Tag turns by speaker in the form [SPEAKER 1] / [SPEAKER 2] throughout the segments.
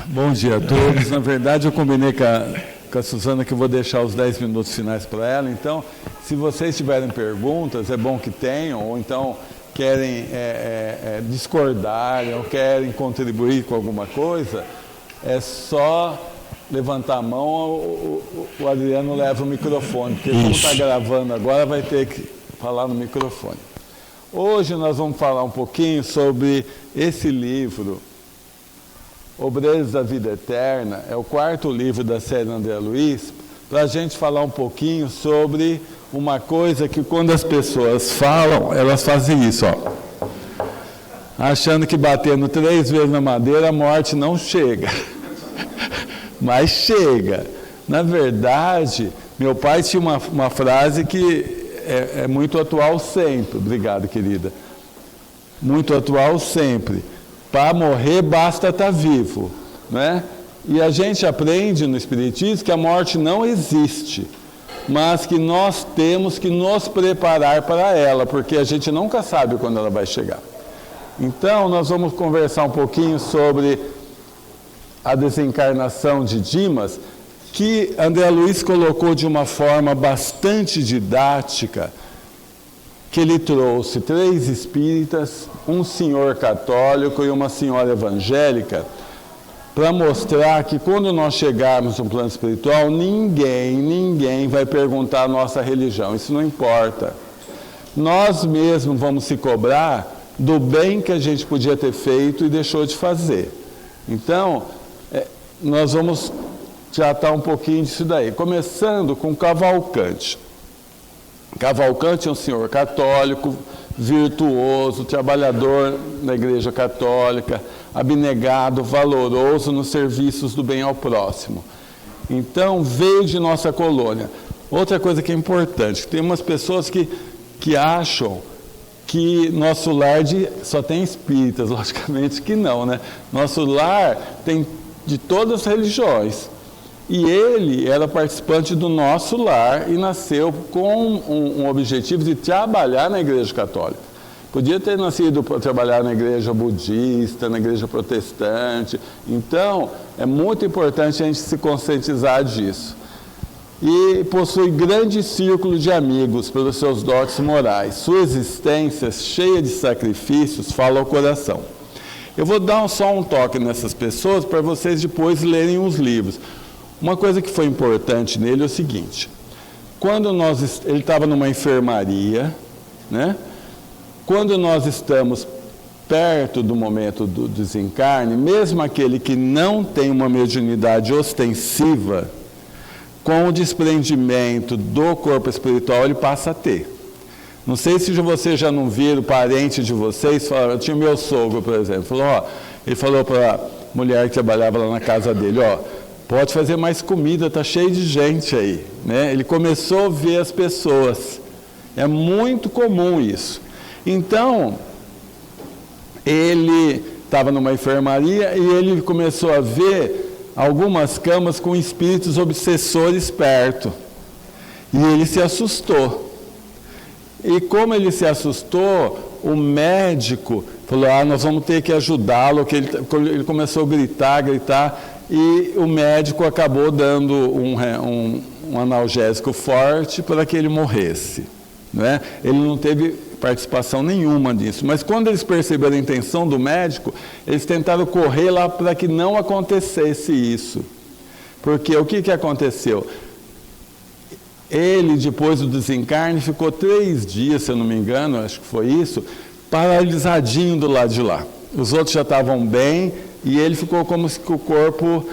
[SPEAKER 1] Bom dia a todos. Na verdade, eu combinei com a Suzana que eu vou deixar os 10 minutos finais para ela. Então, se vocês tiverem perguntas, é bom que tenham, ou então querem discordar, ou querem contribuir com alguma coisa, é só levantar a mão, o Adriano leva o microfone, porque como está gravando agora, vai ter que falar no microfone. Hoje nós vamos falar um pouquinho sobre esse livro, Obreiros da Vida Eterna, é o 4º livro da série André Luiz, para a gente falar um pouquinho sobre uma coisa que quando as pessoas falam, elas fazem isso, ó, achando que batendo 3 vezes na madeira a morte não chega, mas chega. Na verdade, meu pai tinha uma frase que é muito atual sempre, obrigado querida, muito atual sempre. Para morrer basta estar vivo, né? E a gente aprende no Espiritismo que a morte não existe, mas que nós temos que nos preparar para ela, porque a gente nunca sabe quando ela vai chegar. Então, nós vamos conversar um pouquinho sobre a desencarnação de Dimas, que André Luiz colocou de uma forma bastante didática, que ele trouxe 3 espíritas, um senhor católico e uma senhora evangélica, para mostrar que quando nós chegarmos no plano espiritual, ninguém vai perguntar a nossa religião, isso não importa. Nós mesmos vamos se cobrar do bem que a gente podia ter feito e deixou de fazer. Então, nós vamos tratar um pouquinho disso daí, começando com Cavalcante. Cavalcante é um senhor católico, virtuoso, trabalhador na Igreja Católica, abnegado, valoroso nos serviços do bem ao próximo. Então, veio de nossa colônia. Outra coisa que é importante, tem umas pessoas que acham que nosso lar só tem espíritas, logicamente que não, né? Nosso lar tem de todas as religiões. E ele era participante do nosso lar e nasceu com um objetivo de trabalhar na Igreja Católica. Podia ter nascido para trabalhar na Igreja Budista, na Igreja Protestante. Então, é muito importante a gente se conscientizar disso. E possui grande círculo de amigos pelos seus dotes morais. Sua existência, cheia de sacrifícios, fala ao coração. Eu vou dar só um toque nessas pessoas para vocês depois lerem os livros. Uma coisa que foi importante nele é o seguinte, quando ele estava numa enfermaria, né? Quando nós estamos perto do momento do desencarne, mesmo aquele que não tem uma mediunidade ostensiva, com o desprendimento do corpo espiritual, ele passa a ter. Não sei se vocês já não viram parente de vocês, eu tinha meu sogro, por exemplo, ele falou para a mulher que trabalhava lá na casa dele, pode fazer mais comida, está cheio de gente aí, né? Ele começou a ver as pessoas. É muito comum isso. Então, ele estava numa enfermaria e ele começou a ver algumas camas com espíritos obsessores perto. E ele se assustou. E como ele se assustou, o médico falou, nós vamos ter que ajudá-lo, que ele começou a gritar, e o médico acabou dando um analgésico forte para que ele morresse, né? Ele não teve participação nenhuma nisso, mas quando eles perceberam a intenção do médico, eles tentaram correr lá para que não acontecesse isso. Porque o que aconteceu? Ele, depois do desencarne, ficou 3 dias, se eu não me engano, acho que foi isso, paralisadinho do lado de lá. Os outros já estavam bem, e ele ficou como se o corpo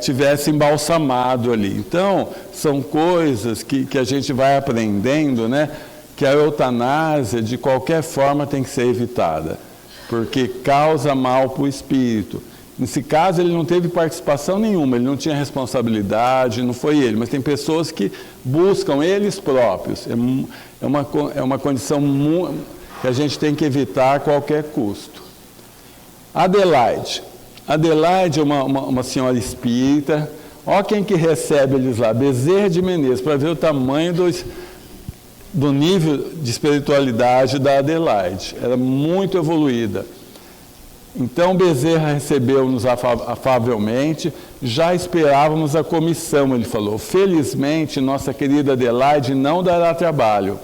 [SPEAKER 1] tivesse embalsamado ali. Então, são coisas que a gente vai aprendendo, né? Que a eutanásia, de qualquer forma, tem que ser evitada, porque causa mal para o espírito. Nesse caso, ele não teve participação nenhuma, ele não tinha responsabilidade, não foi ele, mas tem pessoas que buscam eles próprios. É uma condição que a gente tem que evitar a qualquer custo. Adelaide é uma senhora espírita. Olha quem que recebe eles lá, Bezerra de Menezes, para ver o tamanho do nível de espiritualidade da Adelaide. Era muito evoluída. Então Bezerra recebeu-nos afavelmente, já esperávamos a comissão, ele falou. Felizmente, nossa querida Adelaide não dará trabalho.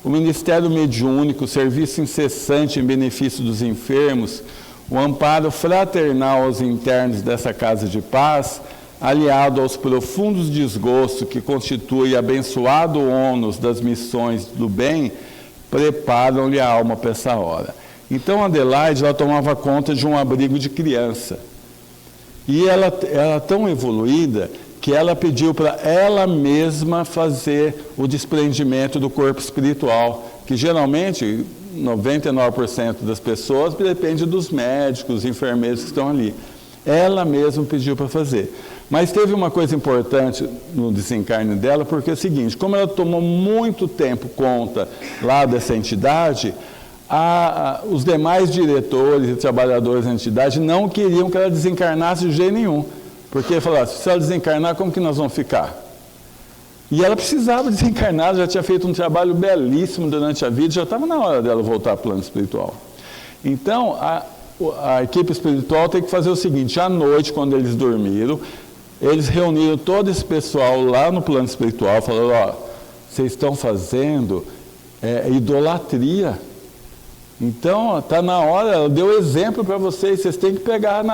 [SPEAKER 1] O ministério mediúnico, o serviço incessante em benefício dos enfermos, o amparo fraternal aos internos dessa casa de paz, aliado aos profundos desgostos que constitui abençoado ônus das missões do bem, preparam-lhe a alma para essa hora. Então, Adelaide, ela tomava conta de um abrigo de criança. E ela era tão evoluída que ela pediu para ela mesma fazer o desprendimento do corpo espiritual, que geralmente 99% das pessoas depende dos médicos, enfermeiros que estão ali. Ela mesma pediu para fazer. Mas teve uma coisa importante no desencarne dela, porque é o seguinte, como ela tomou muito tempo conta lá dessa entidade, os demais diretores e trabalhadores da entidade não queriam que ela desencarnasse de jeito nenhum. Porque falaram, se ela desencarnar, como que nós vamos ficar? E ela precisava desencarnar, já tinha feito um trabalho belíssimo durante a vida, já estava na hora dela voltar ao plano espiritual. Então, a equipe espiritual tem que fazer o seguinte, à noite, quando eles dormiram, eles reuniram todo esse pessoal lá no plano espiritual, falaram, ó, vocês estão fazendo idolatria. Então, está na hora, ela deu exemplo para vocês, vocês têm que pegar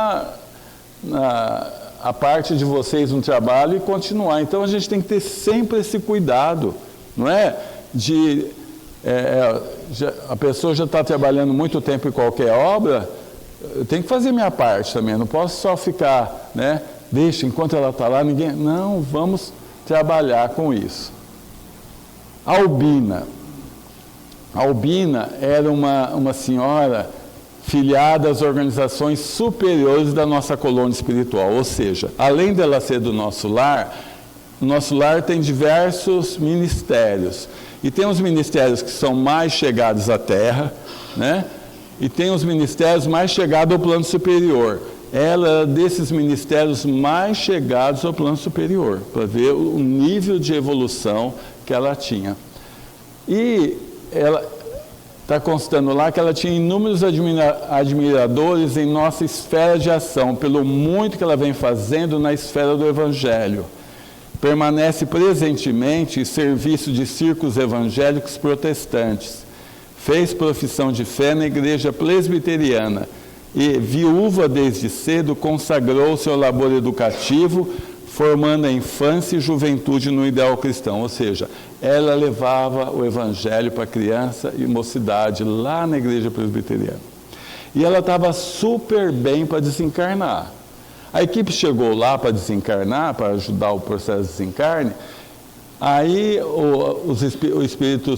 [SPEAKER 1] a parte de vocês no trabalho e continuar. Então, a gente tem que ter sempre esse cuidado, não é? A pessoa já está trabalhando muito tempo em qualquer obra, eu tenho que fazer minha parte também, não posso só ficar, né? Deixa, enquanto ela está lá, ninguém... Não, vamos trabalhar com isso. Albina era uma senhora filiada às organizações superiores da nossa colônia espiritual, ou seja, além dela ser do nosso lar, o nosso lar tem diversos ministérios. E tem os ministérios que são mais chegados à Terra, né? E tem os ministérios mais chegados ao plano superior. Ela era desses ministérios mais chegados ao plano superior, para ver o nível de evolução que ela tinha. E ela está constando lá que ela tinha inúmeros admiradores em nossa esfera de ação, pelo muito que ela vem fazendo na esfera do Evangelho. Permanece presentemente em serviço de círculos evangélicos protestantes. Fez profissão de fé na igreja presbiteriana e, viúva desde cedo, consagrou-se ao labor educativo, formando a infância e juventude no ideal cristão. Ou seja, ela levava o evangelho para criança e mocidade lá na igreja presbiteriana. E ela estava super bem para desencarnar. A equipe chegou lá para desencarnar, para ajudar o processo de desencarne. Aí o espírito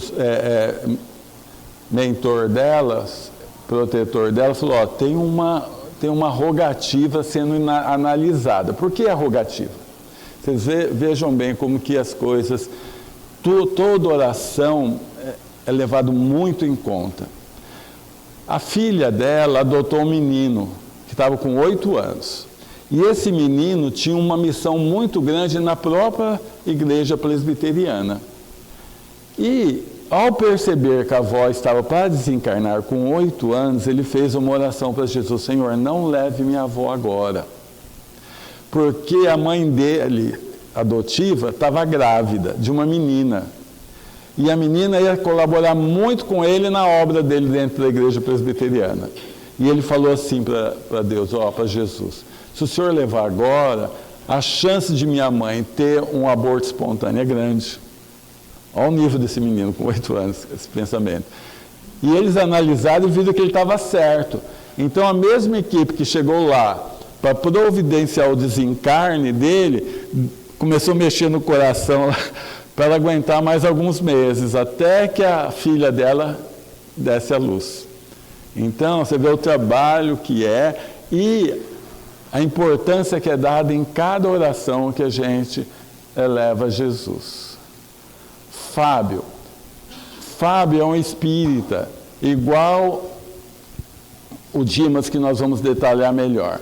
[SPEAKER 1] mentor delas, protetor dela, falou, ó, tem uma rogativa sendo analisada. Por que a rogativa? Vocês vejam bem como que as coisas, toda oração é levado muito em conta. A filha dela adotou um menino que estava com 8 anos. E esse menino tinha uma missão muito grande na própria igreja presbiteriana. E, ao perceber que a avó estava para desencarnar com 8 anos, ele fez uma oração para Jesus, Senhor, não leve minha avó agora. Porque a mãe dele, adotiva, estava grávida de uma menina. E a menina ia colaborar muito com ele na obra dele dentro da igreja presbiteriana. E ele falou assim para Deus, para Jesus, se o Senhor levar agora, a chance de minha mãe ter um aborto espontâneo é grande. Olha o nível desse menino com 8 anos, esse pensamento. E eles analisaram e viram que ele estava certo. Então a mesma equipe que chegou lá para providenciar o desencarne dele, começou a mexer no coração para ela aguentar mais alguns meses, até que a filha dela desse à luz. Então, você vê o trabalho que é e a importância que é dada em cada oração que a gente eleva a Jesus. Fábio é um espírita, igual o Dimas, que nós vamos detalhar melhor.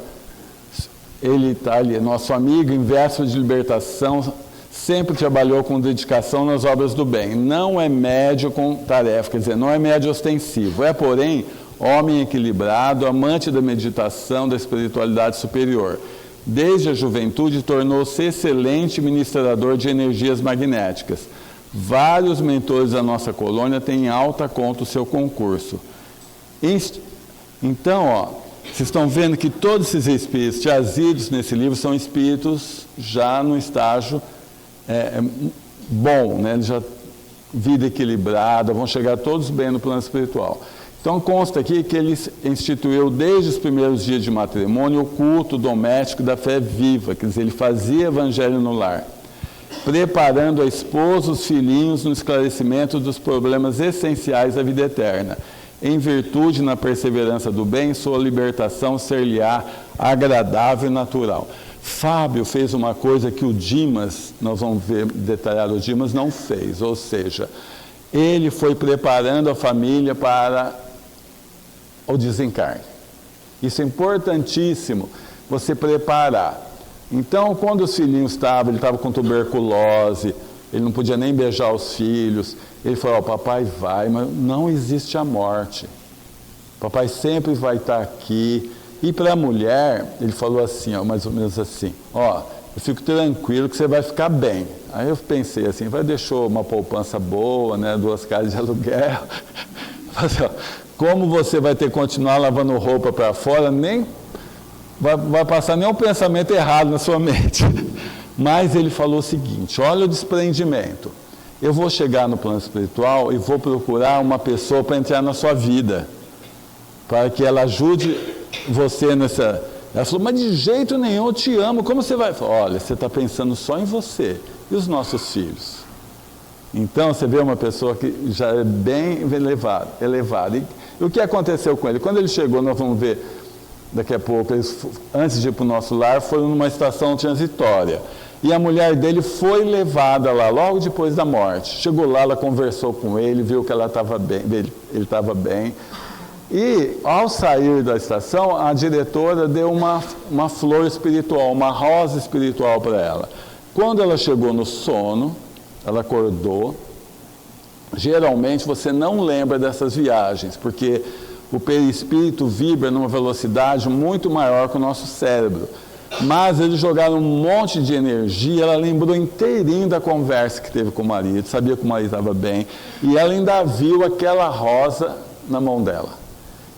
[SPEAKER 1] Ele está ali, nosso amigo, em verso de libertação, sempre trabalhou com dedicação nas obras do bem. Não é médio com tarefa, quer dizer, não é médio ostensivo. É, porém, homem equilibrado, amante da meditação, da espiritualidade superior. Desde a juventude, tornou-se excelente ministrador de energias magnéticas. Vários mentores da nossa colônia têm em alta conta o seu concurso. Então, ó, vocês estão vendo que todos esses espíritos trazidos nesse livro são espíritos já no estágio bom, né? Já vida equilibrada, vão chegar todos bem no plano espiritual. Então consta aqui que ele instituiu desde os primeiros dias de matrimônio o culto doméstico da fé viva, quer dizer, ele fazia evangelho no lar, preparando a esposa, os filhinhos no esclarecimento dos problemas essenciais da vida eterna. Em virtude, na perseverança do bem, sua libertação ser-lhe-á agradável e natural. Fábio fez uma coisa que o Dimas, nós vamos ver detalhado, o Dimas não fez, ou seja, ele foi preparando a família para o desencarne. Isso é importantíssimo, você preparar. Então, quando os filhinhos estavam, ele estava com tuberculose, ele não podia nem beijar os filhos, ele falou, papai vai, mas não existe a morte. Papai sempre vai estar aqui. E para a mulher, ele falou assim, ó, mais ou menos assim, ó, eu fico tranquilo que você vai ficar bem. Aí eu pensei assim, deixou uma poupança boa, né, 2 casas de aluguel. Como você vai ter que continuar lavando roupa para fora, nem vai passar nenhum pensamento errado na sua mente. Mas ele falou o seguinte, olha o desprendimento. Eu vou chegar no plano espiritual e vou procurar uma pessoa para entrar na sua vida, para que ela ajude você nessa... Ela falou, mas de jeito nenhum, eu te amo, como você vai? Falei, olha, você está pensando só em você e os nossos filhos. Então, você vê uma pessoa que já é bem elevada. E o que aconteceu com ele? Quando ele chegou, nós vamos ver daqui a pouco, eles, antes de ir para o nosso lar, foram numa estação transitória. E a mulher dele foi levada lá, logo depois da morte. Chegou lá, ela conversou com ele, viu que ela estava bem, ele estava bem. E, ao sair da estação, a diretora deu uma flor espiritual, uma rosa espiritual para ela. Quando ela chegou no sono, ela acordou. Geralmente, você não lembra dessas viagens, porque o perispírito vibra numa velocidade muito maior que o nosso cérebro. Mas eles jogaram um monte de energia, ela lembrou inteirinho da conversa que teve com o marido, sabia que o marido estava bem, e ela ainda viu aquela rosa na mão dela.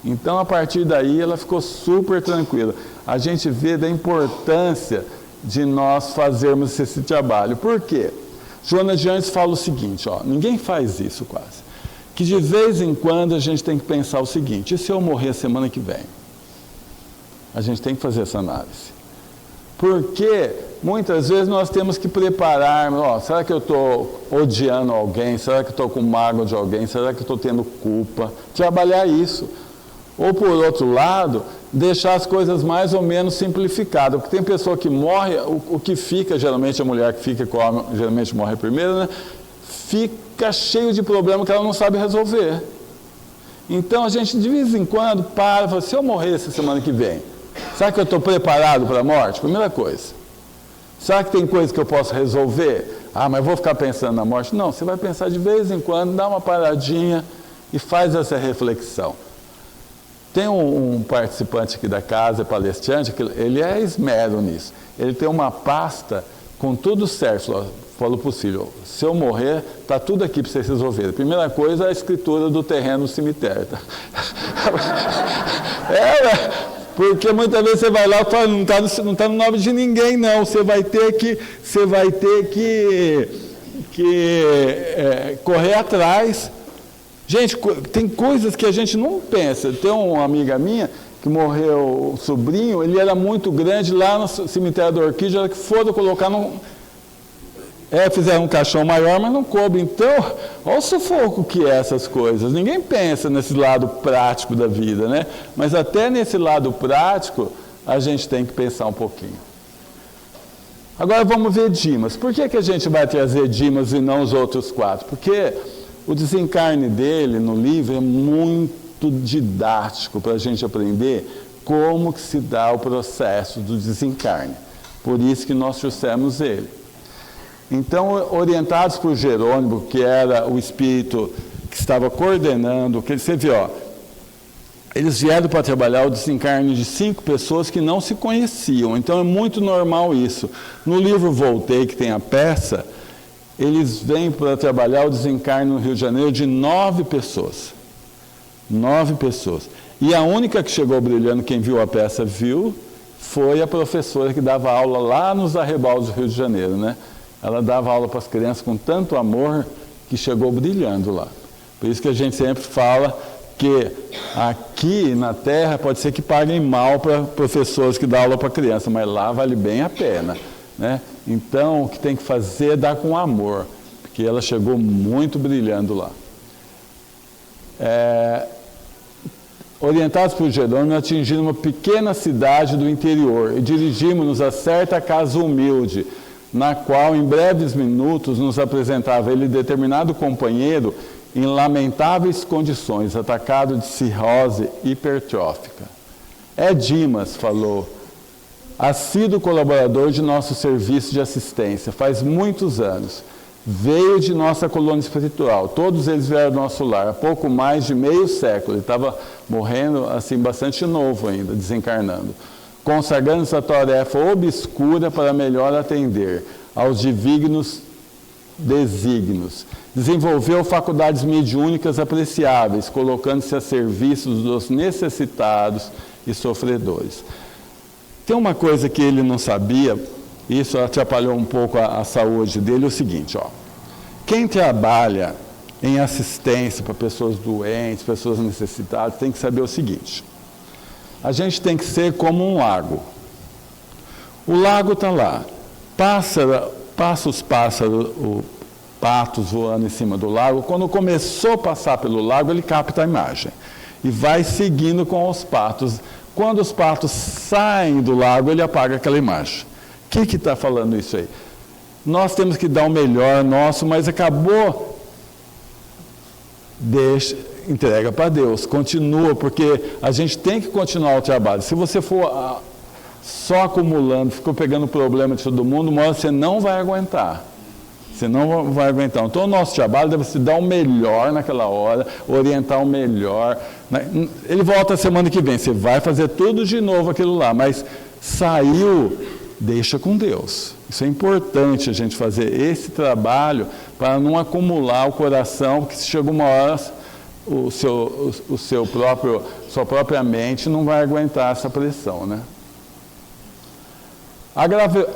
[SPEAKER 1] Então, a partir daí, ela ficou super tranquila. A gente vê da importância de nós fazermos esse trabalho. Por quê? Joana de Anjos fala o seguinte, ó, ninguém faz isso quase, que de vez em quando a gente tem que pensar o seguinte, e se eu morrer semana que vem? A gente tem que fazer essa análise. Porque muitas vezes nós temos que preparar, ó, será que eu estou odiando alguém? Será que eu estou com mágoa de alguém? Será que eu estou tendo culpa? Trabalhar isso. Ou, por outro lado, deixar as coisas mais ou menos simplificadas. Porque tem pessoa que morre, o que fica, geralmente a mulher que fica, geralmente morre primeiro, né? Fica cheio de problema que ela não sabe resolver. Então, a gente, de vez em quando, para e fala, se eu morrer essa semana que vem, será que eu estou preparado para a morte? Primeira coisa. Será que tem coisa que eu posso resolver? Ah, mas vou ficar pensando na morte? Não, você vai pensar de vez em quando, dá uma paradinha e faz essa reflexão. Tem um participante aqui da casa, palestrante, que ele é esmero nisso. Ele tem uma pasta com tudo certo. Falou para o filho, se eu morrer, está tudo aqui para vocês resolverem. A primeira coisa é a escritura do terreno do cemitério. Tá? Porque muitas vezes você vai lá e fala, não está no nome de ninguém, não. Você vai ter que correr atrás. Gente, tem coisas que a gente não pensa. Tem uma amiga minha que morreu, o sobrinho, ele era muito grande lá no cemitério da Orquídea, que foram colocar fizeram um caixão maior, mas não coube. Então, olha o sufoco que é essas coisas. Ninguém pensa nesse lado prático da vida, né? Mas até nesse lado prático, a gente tem que pensar um pouquinho. Agora vamos ver Dimas. Por que a gente vai trazer Dimas e não os outros 4? Porque o desencarne dele no livro é muito didático para a gente aprender como que se dá o processo do desencarne. Por isso que nós trouxemos ele. Então, orientados por Jerônimo, que era o espírito que estava coordenando, que você vê, ó, eles vieram para trabalhar o desencarne de 5 pessoas que não se conheciam. Então é muito normal isso. No livro Voltei, que tem a peça, eles vêm para trabalhar o desencarne no Rio de Janeiro de 9 pessoas. 9 pessoas. E a única que chegou brilhando, quem viu a peça viu, foi a professora que dava aula lá nos arrebaldos do Rio de Janeiro, né? Ela dava aula para as crianças com tanto amor que chegou brilhando lá. Por isso que a gente sempre fala que aqui na Terra pode ser que paguem mal para professores que dão aula para criança, mas lá vale bem a pena, né? Então, o que tem que fazer é dar com amor, porque ela chegou muito brilhando lá. Orientados por Jerônimo, atingimos uma pequena cidade do interior e dirigimos-nos a certa casa humilde, na qual, em breves minutos, nos apresentava ele determinado companheiro em lamentáveis condições, atacado de cirrose hipertrófica. É Dimas, falou, assíduo colaborador de nosso serviço de assistência, faz muitos anos. Veio de nossa colônia espiritual, todos eles vieram do nosso lar, há pouco mais de meio século, ele estava morrendo assim bastante novo ainda, desencarnando, consagrando essa tarefa obscura para melhor atender aos divinos desígnios. Desenvolveu faculdades mediúnicas apreciáveis, colocando-se a serviço dos necessitados e sofredores. Tem uma coisa que ele não sabia, isso atrapalhou um pouco a saúde dele, é o seguinte, ó. Quem trabalha em assistência para pessoas doentes, pessoas necessitadas, tem que saber o seguinte. A gente tem que ser como um lago. O lago está lá. Passa os pássaros, patos voando em cima do lago. Quando começou a passar pelo lago, ele capta a imagem. E vai seguindo com os patos. Quando os patos saem do lago, ele apaga aquela imagem. O que está falando isso aí? Nós temos que dar o melhor nosso, mas acabou, entrega para Deus, continua, porque a gente tem que continuar o trabalho. Se você for só acumulando, ficou pegando problema de todo mundo, uma hora você não vai aguentar. Você não vai aguentar. Então, o nosso trabalho deve se dar o melhor naquela hora, orientar o melhor. Ele volta a semana que vem, você vai fazer tudo de novo aquilo lá, mas saiu, deixa com Deus. Isso é importante a gente fazer esse trabalho para não acumular o coração, porque se chega uma hora, sua própria mente não vai aguentar essa pressão, né?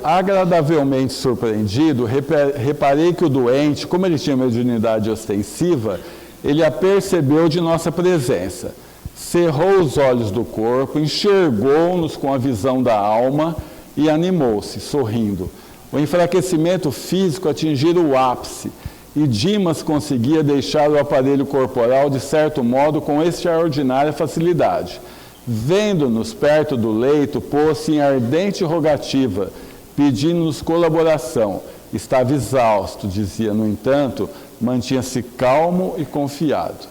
[SPEAKER 1] Agradavelmente surpreendido, reparei que o doente, como ele tinha mediunidade ostensiva, ele a percebeu de nossa presença. Cerrou os olhos do corpo, enxergou-nos com a visão da alma e animou-se, sorrindo. O enfraquecimento físico atingira o ápice, e Dimas conseguia deixar o aparelho corporal, de certo modo, com extraordinária facilidade. Vendo-nos perto do leito, pôs-se em ardente rogativa, pedindo-nos colaboração. Estava exausto, dizia, no entanto, mantinha-se calmo e confiado.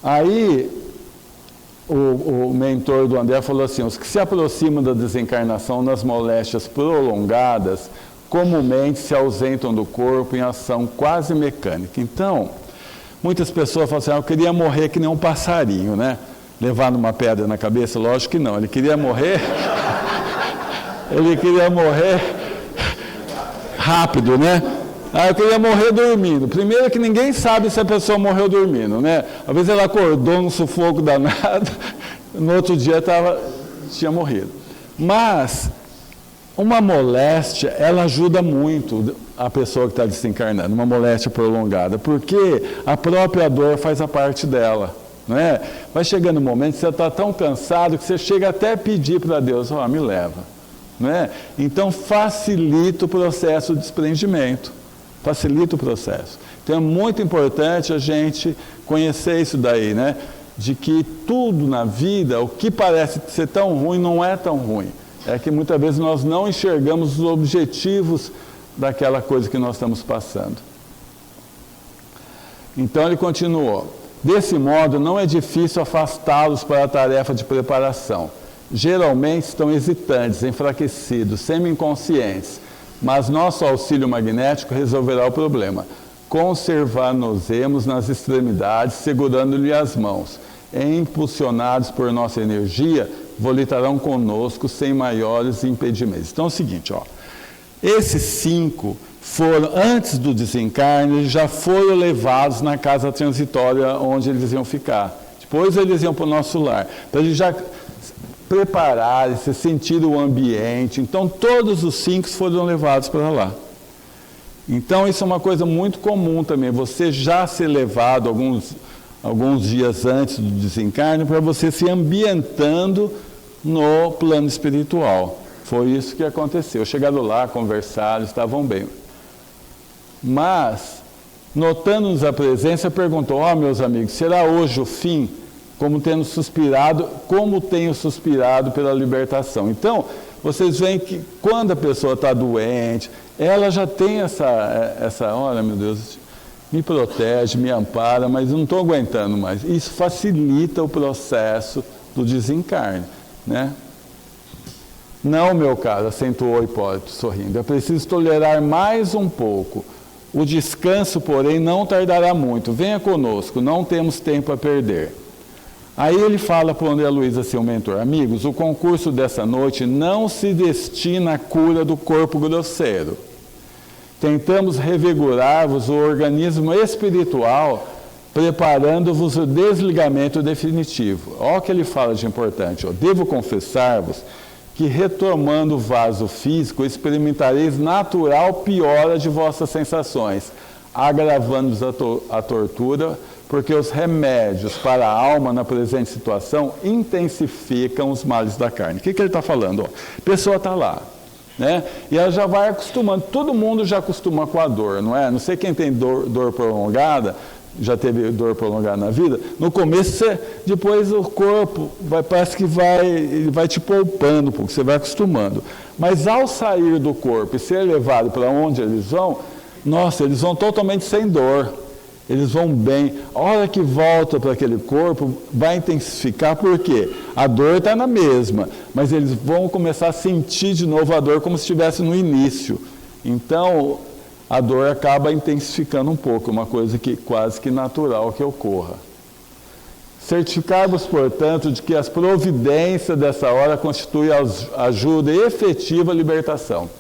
[SPEAKER 1] Aí, o mentor do André falou assim, os que se aproximam da desencarnação nas moléstias prolongadas, comumente se ausentam do corpo em ação quase mecânica. Então, muitas pessoas falam assim, eu queria morrer que nem um passarinho, né? Levar uma pedra na cabeça? Lógico que não, ele queria morrer rápido, né? Eu queria morrer dormindo. Primeiro que ninguém sabe se a pessoa morreu dormindo, né? Às vezes ela acordou num sufoco danado, no outro dia tinha morrido. Mas uma moléstia, ela ajuda muito a pessoa que está desencarnando, uma moléstia prolongada, porque a própria dor faz a parte dela, não é? Vai chegando um momento que você está tão cansado que você chega até a pedir para Deus, me leva, não é? Então facilita o processo de desprendimento. Facilita o processo. Então é muito importante a gente conhecer isso daí, né? De que tudo na vida, o que parece ser tão ruim, não é tão ruim. É que muitas vezes nós não enxergamos os objetivos daquela coisa que nós estamos passando. Então ele continuou. Desse modo, não é difícil afastá-los para a tarefa de preparação. Geralmente estão hesitantes, enfraquecidos, semi-inconscientes. Mas nosso auxílio magnético resolverá o problema. Conservar-nos-emos nas extremidades, segurando-lhe as mãos. impulsionados por nossa energia, volitarão conosco sem maiores impedimentos. Então é o seguinte, ó, esses 5 foram, antes do desencarne, eles já foram levados na casa transitória onde eles iam ficar. Depois eles iam para o nosso lar, para eles já prepararem, se sentir o ambiente. Então todos os 5 foram levados para lá. Então isso é uma coisa muito comum também, você já ser levado alguns dias antes do desencarne para você se ambientando no plano espiritual. Foi isso que aconteceu. Chegaram lá, conversaram, estavam bem. Mas, notando-nos a presença, perguntou: ó, meus amigos, será hoje o fim? Como tenho suspirado pela libertação. Então, vocês veem que quando a pessoa está doente, ela já tem essa, olha, meu Deus, me protege, me ampara, mas eu não estou aguentando mais. Isso facilita o processo do desencarne, né? Não, meu caro, acentuou Hipólito, sorrindo, é preciso tolerar mais um pouco. O descanso, porém, não tardará muito. Venha conosco, não temos tempo a perder. Aí ele fala para o André Luiz, seu mentor: amigos, o concurso dessa noite não se destina à cura do corpo grosseiro. Tentamos revigorar-vos o organismo espiritual, preparando-vos o desligamento definitivo. Olha o que ele fala de importante. Ó. Devo confessar-vos que, retomando o vaso físico, experimentareis natural piora de vossas sensações, agravando-vos a tortura, porque os remédios para a alma na presente situação intensificam os males da carne. O que ele está falando? Ó, a pessoa está lá, né? E ela já vai acostumando, todo mundo já acostuma com a dor, não é? Não sei quem tem dor prolongada, já teve dor prolongada na vida, no começo, depois o corpo parece que ele vai te poupando um pouco, você vai acostumando. Mas ao sair do corpo e ser levado para onde eles vão, nossa, eles vão totalmente sem dor, eles vão bem. A hora que volta para aquele corpo, vai intensificar, porque a dor está na mesma, mas eles vão começar a sentir de novo a dor como se estivesse no início. Então, a dor acaba intensificando um pouco, uma coisa que quase que natural que ocorra. Certificar-vos, portanto, de que as providências dessa hora constituem ajuda efetiva à libertação.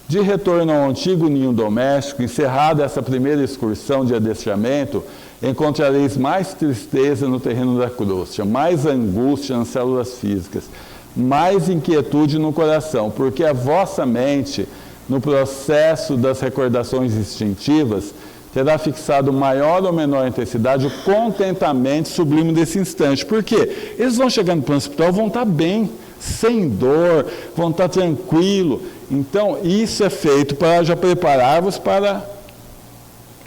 [SPEAKER 1] De retorno ao antigo ninho doméstico, encerrada essa primeira excursão de adestramento, encontrareis mais tristeza no terreno da crosta, mais angústia nas células físicas, mais inquietude no coração, porque a vossa mente, no processo das recordações instintivas, terá fixado maior ou menor intensidade o contentamento sublime desse instante. Por quê? Eles vão chegando para o hospital, vão estar bem, sem dor, vão estar tranquilo. Então, isso é feito para já preparar-vos para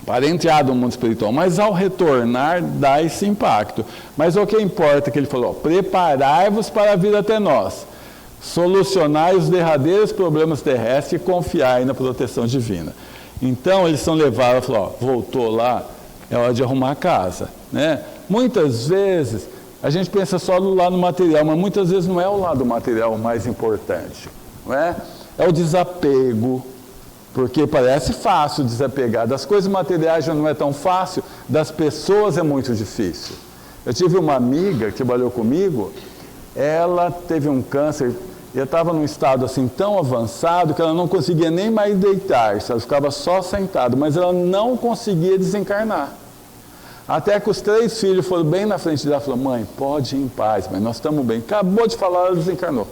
[SPEAKER 1] a entrada no mundo espiritual. Mas ao retornar, dá esse impacto. Mas o que importa é que ele falou: preparai-vos para a vida até nós. Solucionai os derradeiros problemas terrestres e confiai na proteção divina. Então eles são levados, falou: ó, voltou lá, é hora de arrumar a casa, né? Muitas vezes a gente pensa só no lado material, mas muitas vezes não é o lado material o mais importante, não é? É o desapego, porque parece fácil desapegar. Das coisas materiais já não é tão fácil, das pessoas é muito difícil. Eu tive uma amiga que trabalhou comigo, ela teve um câncer, e estava num estado assim tão avançado que ela não conseguia nem mais deitar-se, ela ficava só sentada, mas ela não conseguia desencarnar. Até que os 3 filhos foram bem na frente dela e falaram: mãe, pode ir em paz, mas nós estamos bem. Acabou de falar, ela desencarnou.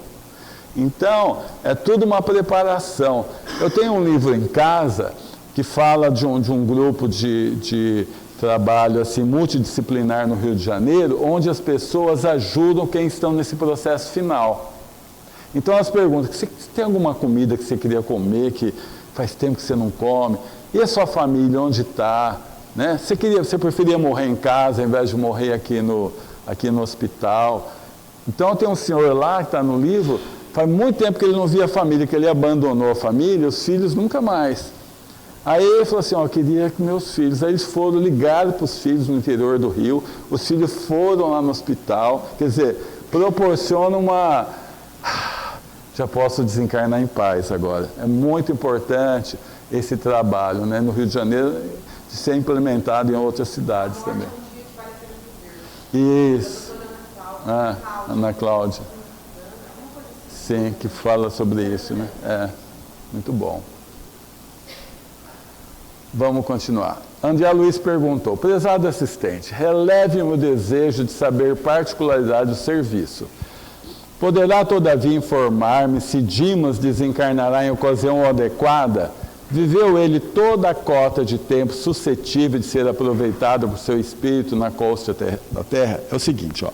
[SPEAKER 1] Então, é tudo uma preparação. Eu tenho um livro em casa que fala de um grupo de trabalho assim, multidisciplinar no Rio de Janeiro, onde as pessoas ajudam quem estão nesse processo final. Então elas perguntam: você tem alguma comida que você queria comer, que faz tempo que você não come? E a sua família, onde está? Né? Você preferia morrer em casa ao invés de morrer aqui no hospital? Então tem um senhor lá que está no livro, faz muito tempo que ele não via a família, que ele abandonou a família, os filhos nunca mais. Aí ele falou assim: ó, eu queria que meus filhos... Aí eles foram ligados para os filhos no interior do Rio, os filhos foram lá no hospital, quer dizer, proporciona uma... Já posso desencarnar em paz agora. É muito importante esse trabalho, né, no Rio de Janeiro, de ser implementado em outras cidades também. Isso. Ana Cláudia. Sim, que fala sobre isso, né? Muito bom. Vamos continuar. André Luiz perguntou: prezado assistente, releve-me o desejo de saber particularidade do serviço. Poderá, todavia, informar-me se Dimas desencarnará em ocasião adequada? Viveu ele toda a cota de tempo suscetível de ser aproveitado por seu espírito na costa da Terra? É o seguinte,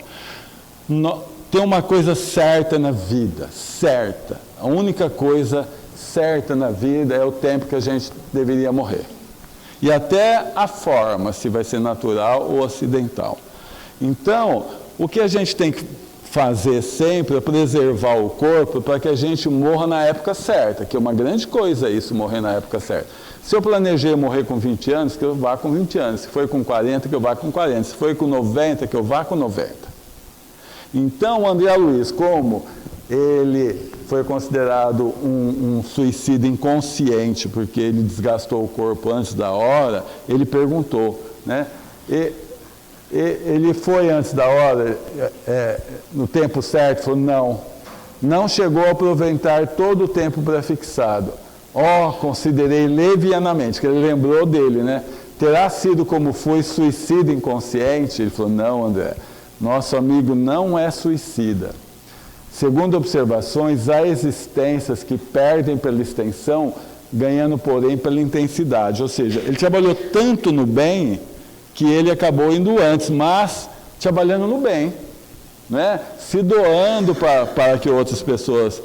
[SPEAKER 1] tem uma coisa certa na vida, certa. A única coisa certa na vida é o tempo que a gente deveria morrer. E até a forma, se vai ser natural ou acidental. Então, o que a gente tem que fazer sempre é preservar o corpo para que a gente morra na época certa, que é uma grande coisa isso, morrer na época certa. Se eu planejei morrer com 20 anos, que eu vá com 20 anos. Se foi com 40, que eu vá com 40. Se foi com 90, que eu vá com 90. Então, o André Luiz, como ele foi considerado um suicida inconsciente, porque ele desgastou o corpo antes da hora, ele perguntou, né? Ele foi antes da hora, no tempo certo? Falou, não chegou a aproveitar todo o tempo prefixado. Considerei levianamente, que ele lembrou dele, né? Terá sido como foi suicida inconsciente? Ele falou, não, André, nosso amigo não é suicida. Segundo observações, há existências que perdem pela extensão, ganhando, porém, pela intensidade. Ou seja, ele trabalhou tanto no bem que ele acabou indo antes, mas trabalhando no bem, né? Se doando para que outras pessoas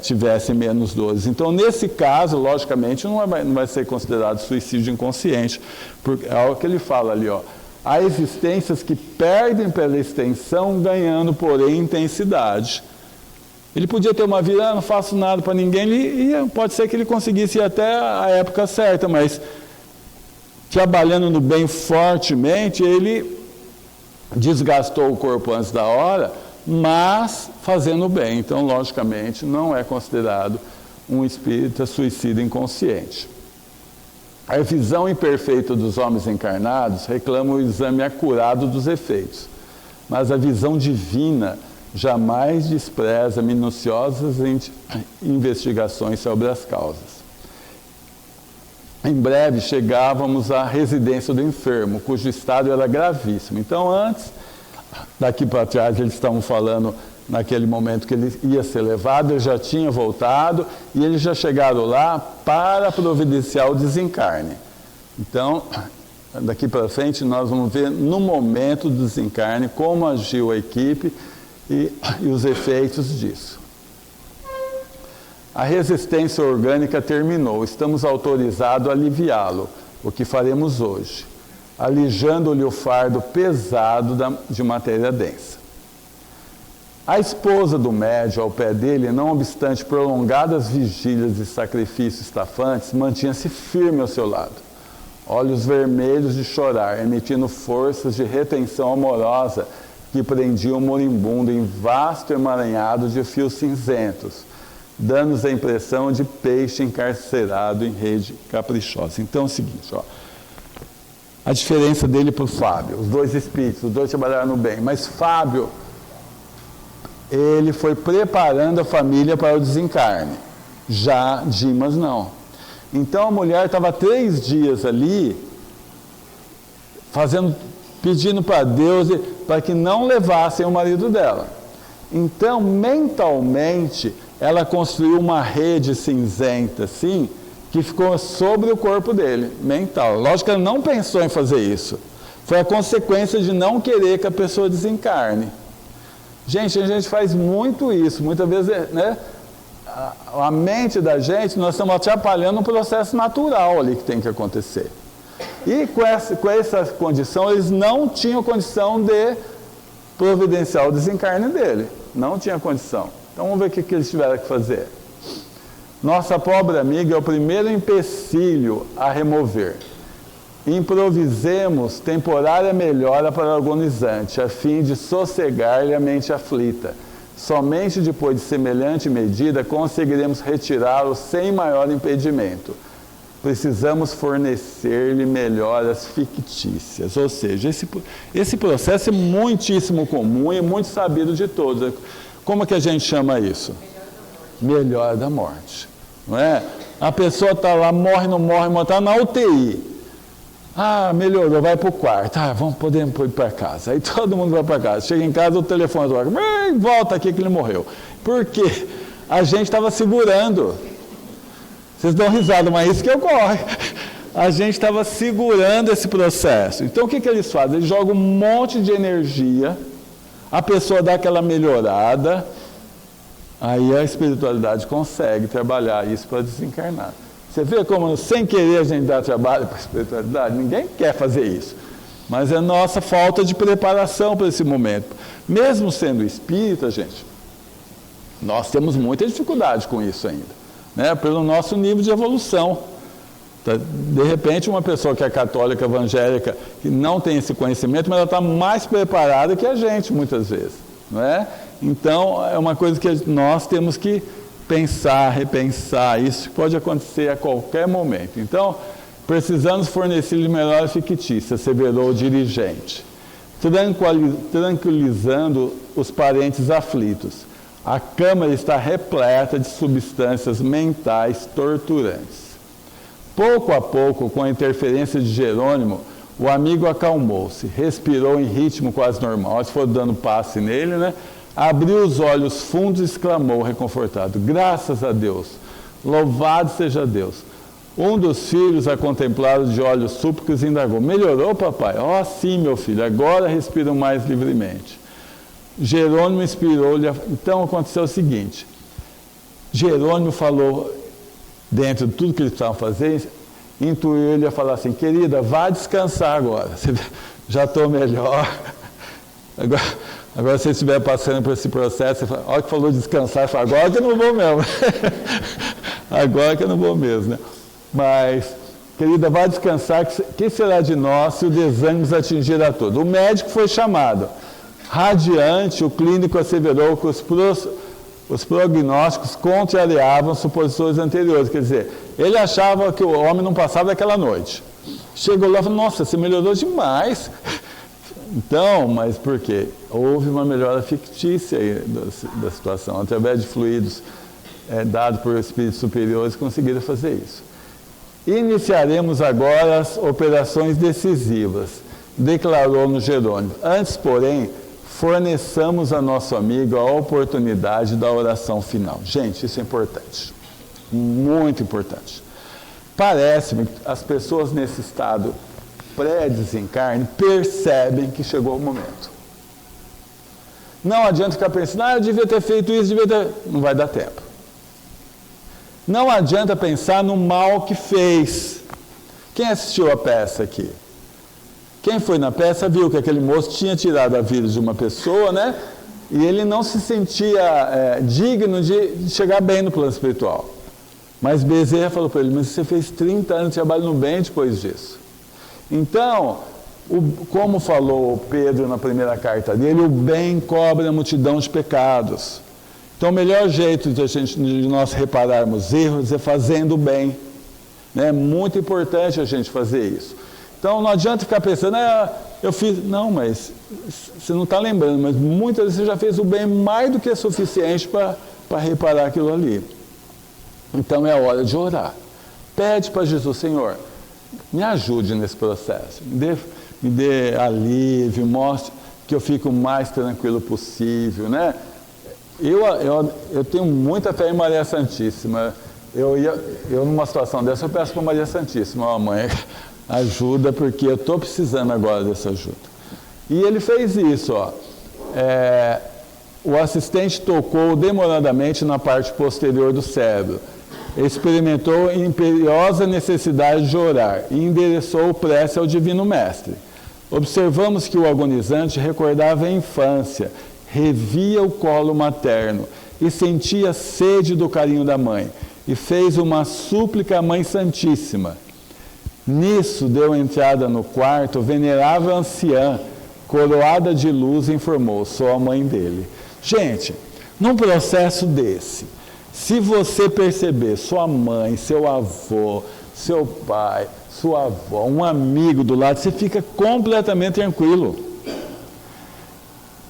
[SPEAKER 1] tivessem menos dores. Então, nesse caso, logicamente, não vai ser considerado suicídio inconsciente, porque é o que ele fala ali, há existências que perdem pela extensão, ganhando, porém, intensidade. Ele podia ter uma vida, não faço nada para ninguém, e pode ser que ele conseguisse ir até a época certa, mas trabalhando no bem fortemente, ele desgastou o corpo antes da hora, mas fazendo bem. Então, logicamente, não é considerado um espírita suicida inconsciente. A visão imperfeita dos homens encarnados reclama o exame acurado dos efeitos, mas a visão divina jamais despreza minuciosas investigações sobre as causas. Em breve chegávamos à residência do enfermo, cujo estado era gravíssimo. Então, antes, daqui para trás, eles estavam falando naquele momento que ele ia ser levado, ele já tinha voltado e eles já chegaram lá para providenciar o desencarne. Então, daqui para frente, nós vamos ver no momento do desencarne como agiu a equipe e os efeitos disso. A resistência orgânica terminou, estamos autorizados a aliviá-lo, o que faremos hoje, alijando-lhe o fardo pesado de matéria densa. A esposa do médium, ao pé dele, não obstante prolongadas vigílias e sacrifícios estafantes, mantinha-se firme ao seu lado, olhos vermelhos de chorar, emitindo forças de retenção amorosa que prendiam o moribundo em vasto emaranhado de fios cinzentos, dando-nos a impressão de peixe encarcerado em rede caprichosa. Então é o seguinte, a diferença dele para o Fábio, os dois espíritos, os dois trabalharam no bem, mas Fábio, ele foi preparando a família para o desencarne, já Dimas não. Então a mulher estava 3 dias ali, pedindo para Deus para que não levassem o marido dela. Então, mentalmente, ela construiu uma rede cinzenta, assim, que ficou sobre o corpo dele, mental. Lógico que ela não pensou em fazer isso. Foi a consequência de não querer que a pessoa desencarne. Gente, a gente faz muito isso. Muitas vezes, né, a mente da gente, nós estamos atrapalhando um processo natural ali que tem que acontecer. E com essa condição, eles não tinham condição de providenciar o desencarne dele. Não tinha condição. Então vamos ver o que eles tiveram que fazer. Nossa pobre amiga é o primeiro empecilho a remover. Improvisemos temporária melhora para o agonizante, a fim de sossegar-lhe a mente aflita. Somente depois de semelhante medida conseguiremos retirá-lo sem maior impedimento. precisamos fornecer-lhe melhoras fictícias. Ou seja, esse processo é muitíssimo comum e muito sabido de todos. Como que a gente chama isso? Melhora da morte. Não é? A pessoa está lá, morre, não morre, está na UTI. Ah, melhorou, vai para o quarto. Ah, podemos ir para casa. Aí todo mundo vai para casa. Chega em casa, o telefone toca. Volta aqui que ele morreu. Por quê? A gente estava segurando. Vocês dão risada, mas é isso que ocorre. A gente estava segurando esse processo. Então, o que eles fazem? Eles jogam um monte de energia, a pessoa dá aquela melhorada, aí a espiritualidade consegue trabalhar isso para desencarnar. Você vê como, sem querer, a gente dá trabalho para a espiritualidade? Ninguém quer fazer isso. Mas é nossa falta de preparação para esse momento. Mesmo sendo espírita, gente, nós temos muita dificuldade com isso ainda, né? Pelo nosso nível de evolução. De repente, uma pessoa que é católica, evangélica, que não tem esse conhecimento, mas ela está mais preparada que a gente, muitas vezes, não é? Então, é uma coisa que nós temos que pensar, repensar. Isso pode acontecer a qualquer momento. Então, precisamos fornecer-lhe melhor fictícia, asseverou o dirigente, tranquilizando os parentes aflitos. A câmara está repleta de substâncias mentais torturantes. Pouco a pouco, com a interferência de Jerônimo, o amigo acalmou-se, respirou em ritmo quase normal. Eles foram dando passe nele, né? Abriu os olhos fundos e exclamou, reconfortado: graças a Deus, louvado seja Deus. Um dos filhos, a contemplá-lo de olhos súplicos, indagou: melhorou, papai? Oh, sim, meu filho, agora respiro mais livremente. Jerônimo inspirou-lhe. Então aconteceu o seguinte: Jerônimo falou, dentro de tudo que eles precisavam fazer, intuiu ele a falar assim: querida, vá descansar agora, já estou melhor. Agora, se você estiver passando por esse processo, você fala, a hora que falou descansar, você fala, agora que eu não vou mesmo. Agora que eu não vou mesmo, né? Mas, querida, vá descansar, que será de nós se o desânimo nos atingir a todos? O médico foi chamado. Radiante, o clínico asseverou que os prognósticos contrariavam suposições anteriores. Quer dizer, ele achava que o homem não passava daquela noite. Chegou lá e falou: nossa, você melhorou demais. Então, mas por quê? Houve uma melhora fictícia aí da situação. Através de fluidos dados por espíritos superiores, conseguiram fazer isso. Iniciaremos agora as operações decisivas, declarou-nos Jerônimo. Antes, porém, forneçamos a nosso amigo a oportunidade da oração final. Gente, isso é importante. Muito importante. Parece-me que as pessoas nesse estado pré-desencarne percebem que chegou o momento. Não adianta ficar pensando, eu devia ter feito isso, não vai dar tempo. Não adianta pensar no mal que fez. Quem assistiu a peça aqui? Quem foi na peça viu que aquele moço tinha tirado a vida de uma pessoa, né? E ele não se sentia digno de chegar bem no plano espiritual. Mas Bezerra falou para ele: mas você fez 30 anos de trabalho no bem depois disso. Então, como falou Pedro na primeira carta dele, o bem cobre a multidão de pecados. Então, o melhor jeito de nós repararmos erros é fazendo o bem. É muito importante a gente fazer isso. Então, não adianta ficar pensando, eu fiz... Não, mas você não está lembrando, mas muitas vezes você já fez o bem mais do que é suficiente para reparar aquilo ali. Então, é hora de orar. Pede para Jesus: Senhor, me ajude nesse processo, me dê alívio, mostre que eu fico o mais tranquilo possível, né? Eu tenho muita fé em Maria Santíssima. Eu numa situação dessa, eu peço para Maria Santíssima: mãe, ajuda, porque eu estou precisando agora dessa ajuda. E ele fez isso, o assistente tocou demoradamente na parte posterior do cérebro. Experimentou imperiosa necessidade de orar e endereçou o prece ao Divino Mestre. Observamos que o agonizante recordava a infância, revia o colo materno e sentia sede do carinho da mãe, e fez uma súplica à Mãe Santíssima. Nisso deu entrada no quarto venerável anciã, coroada de luz, e informou: sou a mãe dele. Gente, num processo desse, se você perceber sua mãe, seu avô, seu pai, sua avó, um amigo do lado, você fica completamente tranquilo.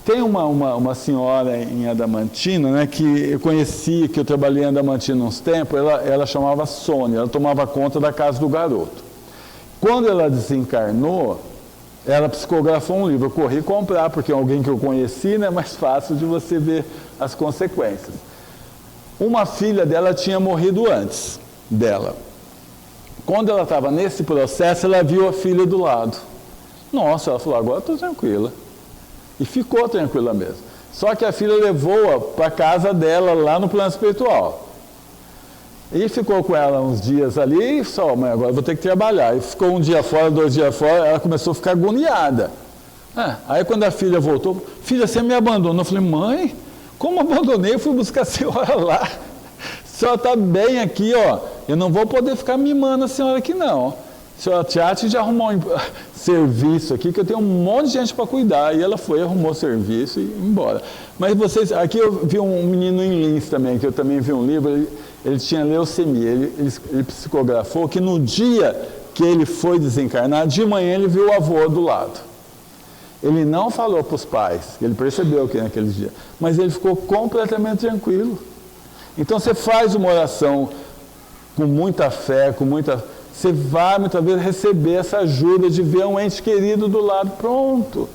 [SPEAKER 1] Tem uma senhora em Adamantina, né, que eu conheci, que eu trabalhei em Adamantina uns tempos, ela chamava Sônia, ela tomava conta da casa do garoto. Quando ela desencarnou, ela psicografou um livro, eu corri comprar, porque é alguém que eu conheci, né, é mais fácil de você ver as consequências. Uma filha dela tinha morrido antes dela. Quando ela estava nesse processo, ela viu a filha do lado. Nossa, ela falou, agora eu estou tranquila. E ficou tranquila mesmo. Só que a filha levou-a para a casa dela, lá no plano espiritual. E ficou com ela uns dias ali, e só, mãe, agora eu vou ter que trabalhar. E ficou um dia fora, 2 dias fora, ela começou a ficar agoniada. Aí quando a filha voltou, filha, você me abandonou. Eu falei, mãe, como abandonei? Eu fui buscar a senhora lá. A senhora está bem aqui, ó. Eu não vou poder ficar mimando a senhora aqui, não. A senhora trate de arrumar um serviço aqui, que eu tenho um monte de gente para cuidar. E ela foi, arrumou serviço e ia embora. Mas vocês, aqui eu vi um menino em Lins também, que eu também vi um livro, ele tinha leucemia. Ele psicografou que no dia que ele foi desencarnar, de manhã ele viu o avô do lado. Ele não falou para os pais, ele percebeu que naquele dia, mas ele ficou completamente tranquilo. Então você faz uma oração com muita fé, você vai muitas vezes receber essa ajuda de ver um ente querido do lado, pronto.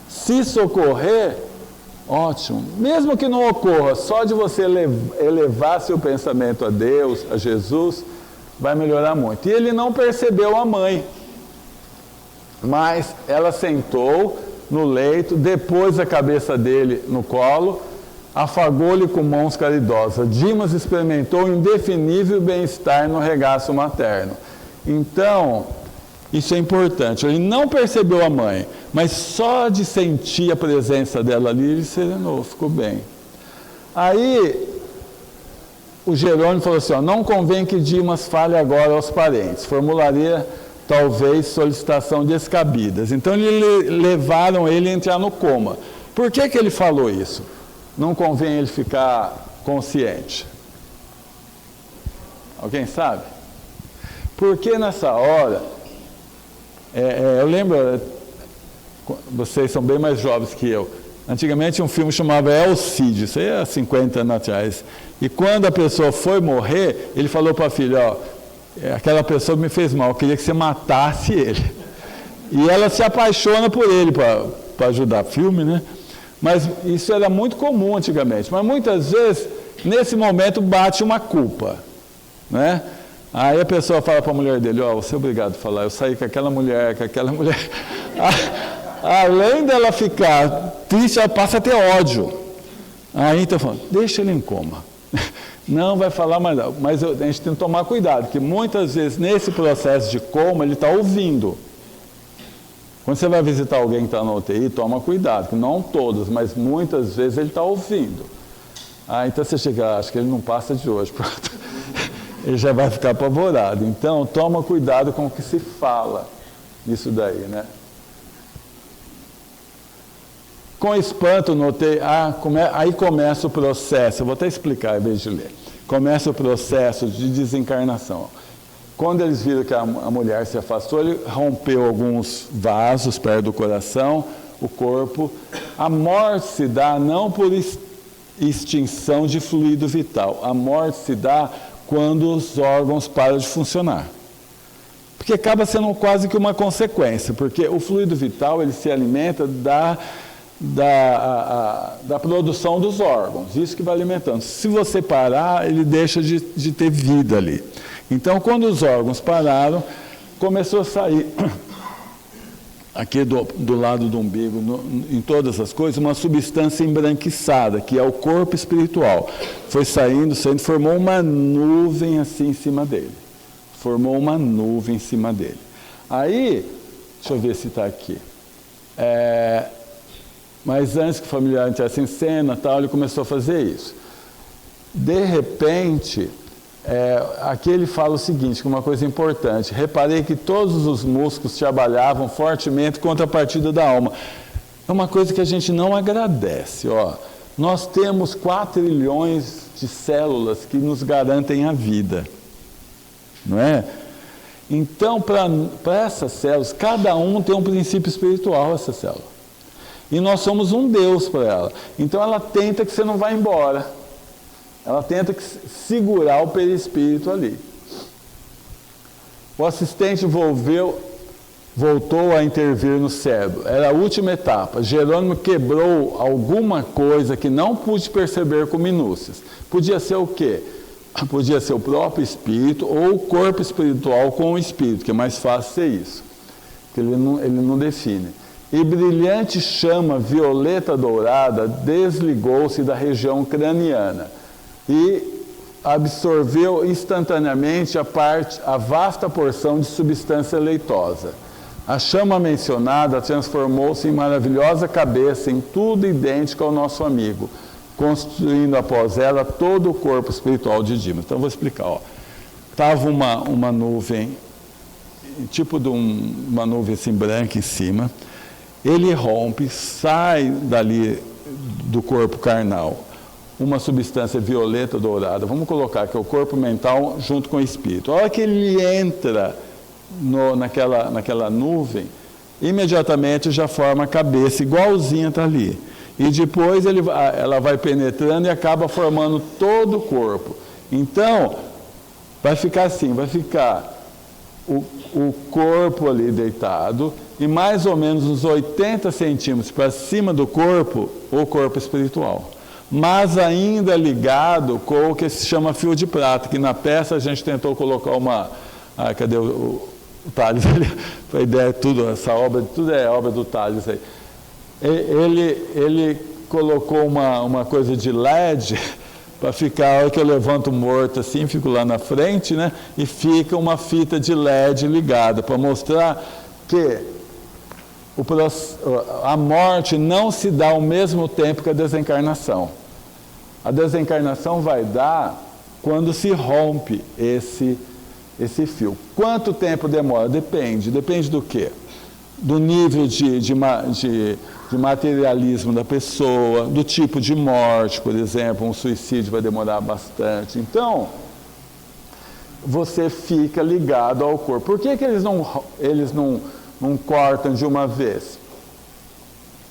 [SPEAKER 1] Se socorrer, ótimo. Mesmo que não ocorra, só de você elevar seu pensamento a Deus, a Jesus, vai melhorar muito. E ele não percebeu a mãe, mas ela sentou no leito, depois a cabeça dele no colo, afagou-lhe com mãos caridosas. Dimas experimentou indefinível bem-estar no regaço materno. Então, isso é importante. Ele não percebeu a mãe, mas só de sentir a presença dela ali, ele serenou, ficou bem. Aí, o Jerônimo falou assim, não convém que Dimas fale agora aos parentes. Formularia, talvez, solicitação descabidas. Então, levaram ele a entrar no coma. Por que ele falou isso? Não convém ele ficar consciente. Alguém sabe? Porque nessa hora, eu lembro, vocês são bem mais jovens que eu, antigamente um filme chamava El Cid, isso aí há 50 anos atrás, e quando a pessoa foi morrer, ele falou para a filha, aquela pessoa me fez mal, eu queria que você matasse ele. E ela se apaixona por ele para ajudar o filme, né? Mas isso era muito comum antigamente. Mas muitas vezes, nesse momento, bate uma culpa, né? Aí a pessoa fala para a mulher dele, você é obrigado a falar, eu saí com aquela mulher. Além dela ficar triste, ela passa a ter ódio. Aí então falando, deixa ele em coma. Não vai falar mais não. Mas a gente tem que tomar cuidado, que muitas vezes nesse processo de coma ele está ouvindo. Quando você vai visitar alguém que está na UTI, toma cuidado, que não todos, mas muitas vezes ele está ouvindo. Então você chega, acho que ele não passa de hoje, pronto. Ele já vai ficar apavorado. Então, toma cuidado com o que se fala nisso daí, né? Com espanto, notei, aí começa o processo, eu vou até explicar em vez de ler. Começa o processo de desencarnação. Quando eles viram que a mulher se afastou, ele rompeu alguns vasos perto do coração, o corpo. A morte se dá não por extinção de fluido vital, a morte se dá quando os órgãos param de funcionar. Porque acaba sendo quase que uma consequência, porque o fluido vital ele se alimenta da produção dos órgãos, isso que vai alimentando. Se você parar, ele deixa de ter vida ali. Então, quando os órgãos pararam, começou a sair, aqui do lado do umbigo, em todas as coisas, uma substância embranquiçada, que é o corpo espiritual. Foi saindo, formou uma nuvem assim em cima dele. Formou uma nuvem em cima dele. Aí, deixa eu ver se está aqui. Mas antes que o familiar entrasse em cena, ele começou a fazer isso. De repente, aqui ele fala o seguinte, que é uma coisa importante. Reparei que todos os músculos trabalhavam fortemente contra a partida da alma. É uma coisa que a gente não agradece. Nós temos 4 trilhões de células que nos garantem a vida. Não é? Então, para essas células, cada um tem um princípio espiritual, essa célula. E nós somos um Deus para ela. Então, ela tenta que você não vá embora. Ela tenta segurar o perispírito ali. O assistente voltou a intervir no cérebro. Era a última etapa. Jerônimo quebrou alguma coisa que não pude perceber com minúcias. Podia ser o quê? Podia ser o próprio espírito ou o corpo espiritual com o espírito, que é mais fácil ser isso. Que ele não define. E brilhante chama violeta dourada desligou-se da região craniana e absorveu instantaneamente a vasta porção de substância leitosa. A chama mencionada transformou-se em maravilhosa cabeça, em tudo idêntica ao nosso amigo, construindo após ela todo o corpo espiritual de Dimas. Então, vou explicar. Estava uma nuvem, tipo de uma nuvem assim branca em cima. Ele rompe, sai dali do corpo carnal uma substância violeta dourada. Vamos colocar que é o corpo mental junto com o espírito. A hora que ele entra naquela nuvem, imediatamente já forma a cabeça, igualzinha está ali. E depois ela vai penetrando e acaba formando todo o corpo. Então, vai ficar assim, vai ficar o corpo ali deitado e mais ou menos uns 80 centímetros para cima do corpo, o corpo espiritual. Mas ainda ligado com o que se chama fio de prata, que na peça a gente tentou colocar uma... cadê o Tales? A ideia é tudo, essa obra, tudo é obra do Tales aí. Ele colocou uma coisa de LED para ficar, a hora que eu levanto morto assim, fico lá na frente, né? E fica uma fita de LED ligada, para mostrar que a morte não se dá ao mesmo tempo que a desencarnação. A desencarnação vai dar quando se rompe esse fio. Quanto tempo demora? Depende. Depende do quê? Do nível de materialismo da pessoa, do tipo de morte, por exemplo, um suicídio vai demorar bastante. Então, você fica ligado ao corpo. Por que eles não cortam de uma vez?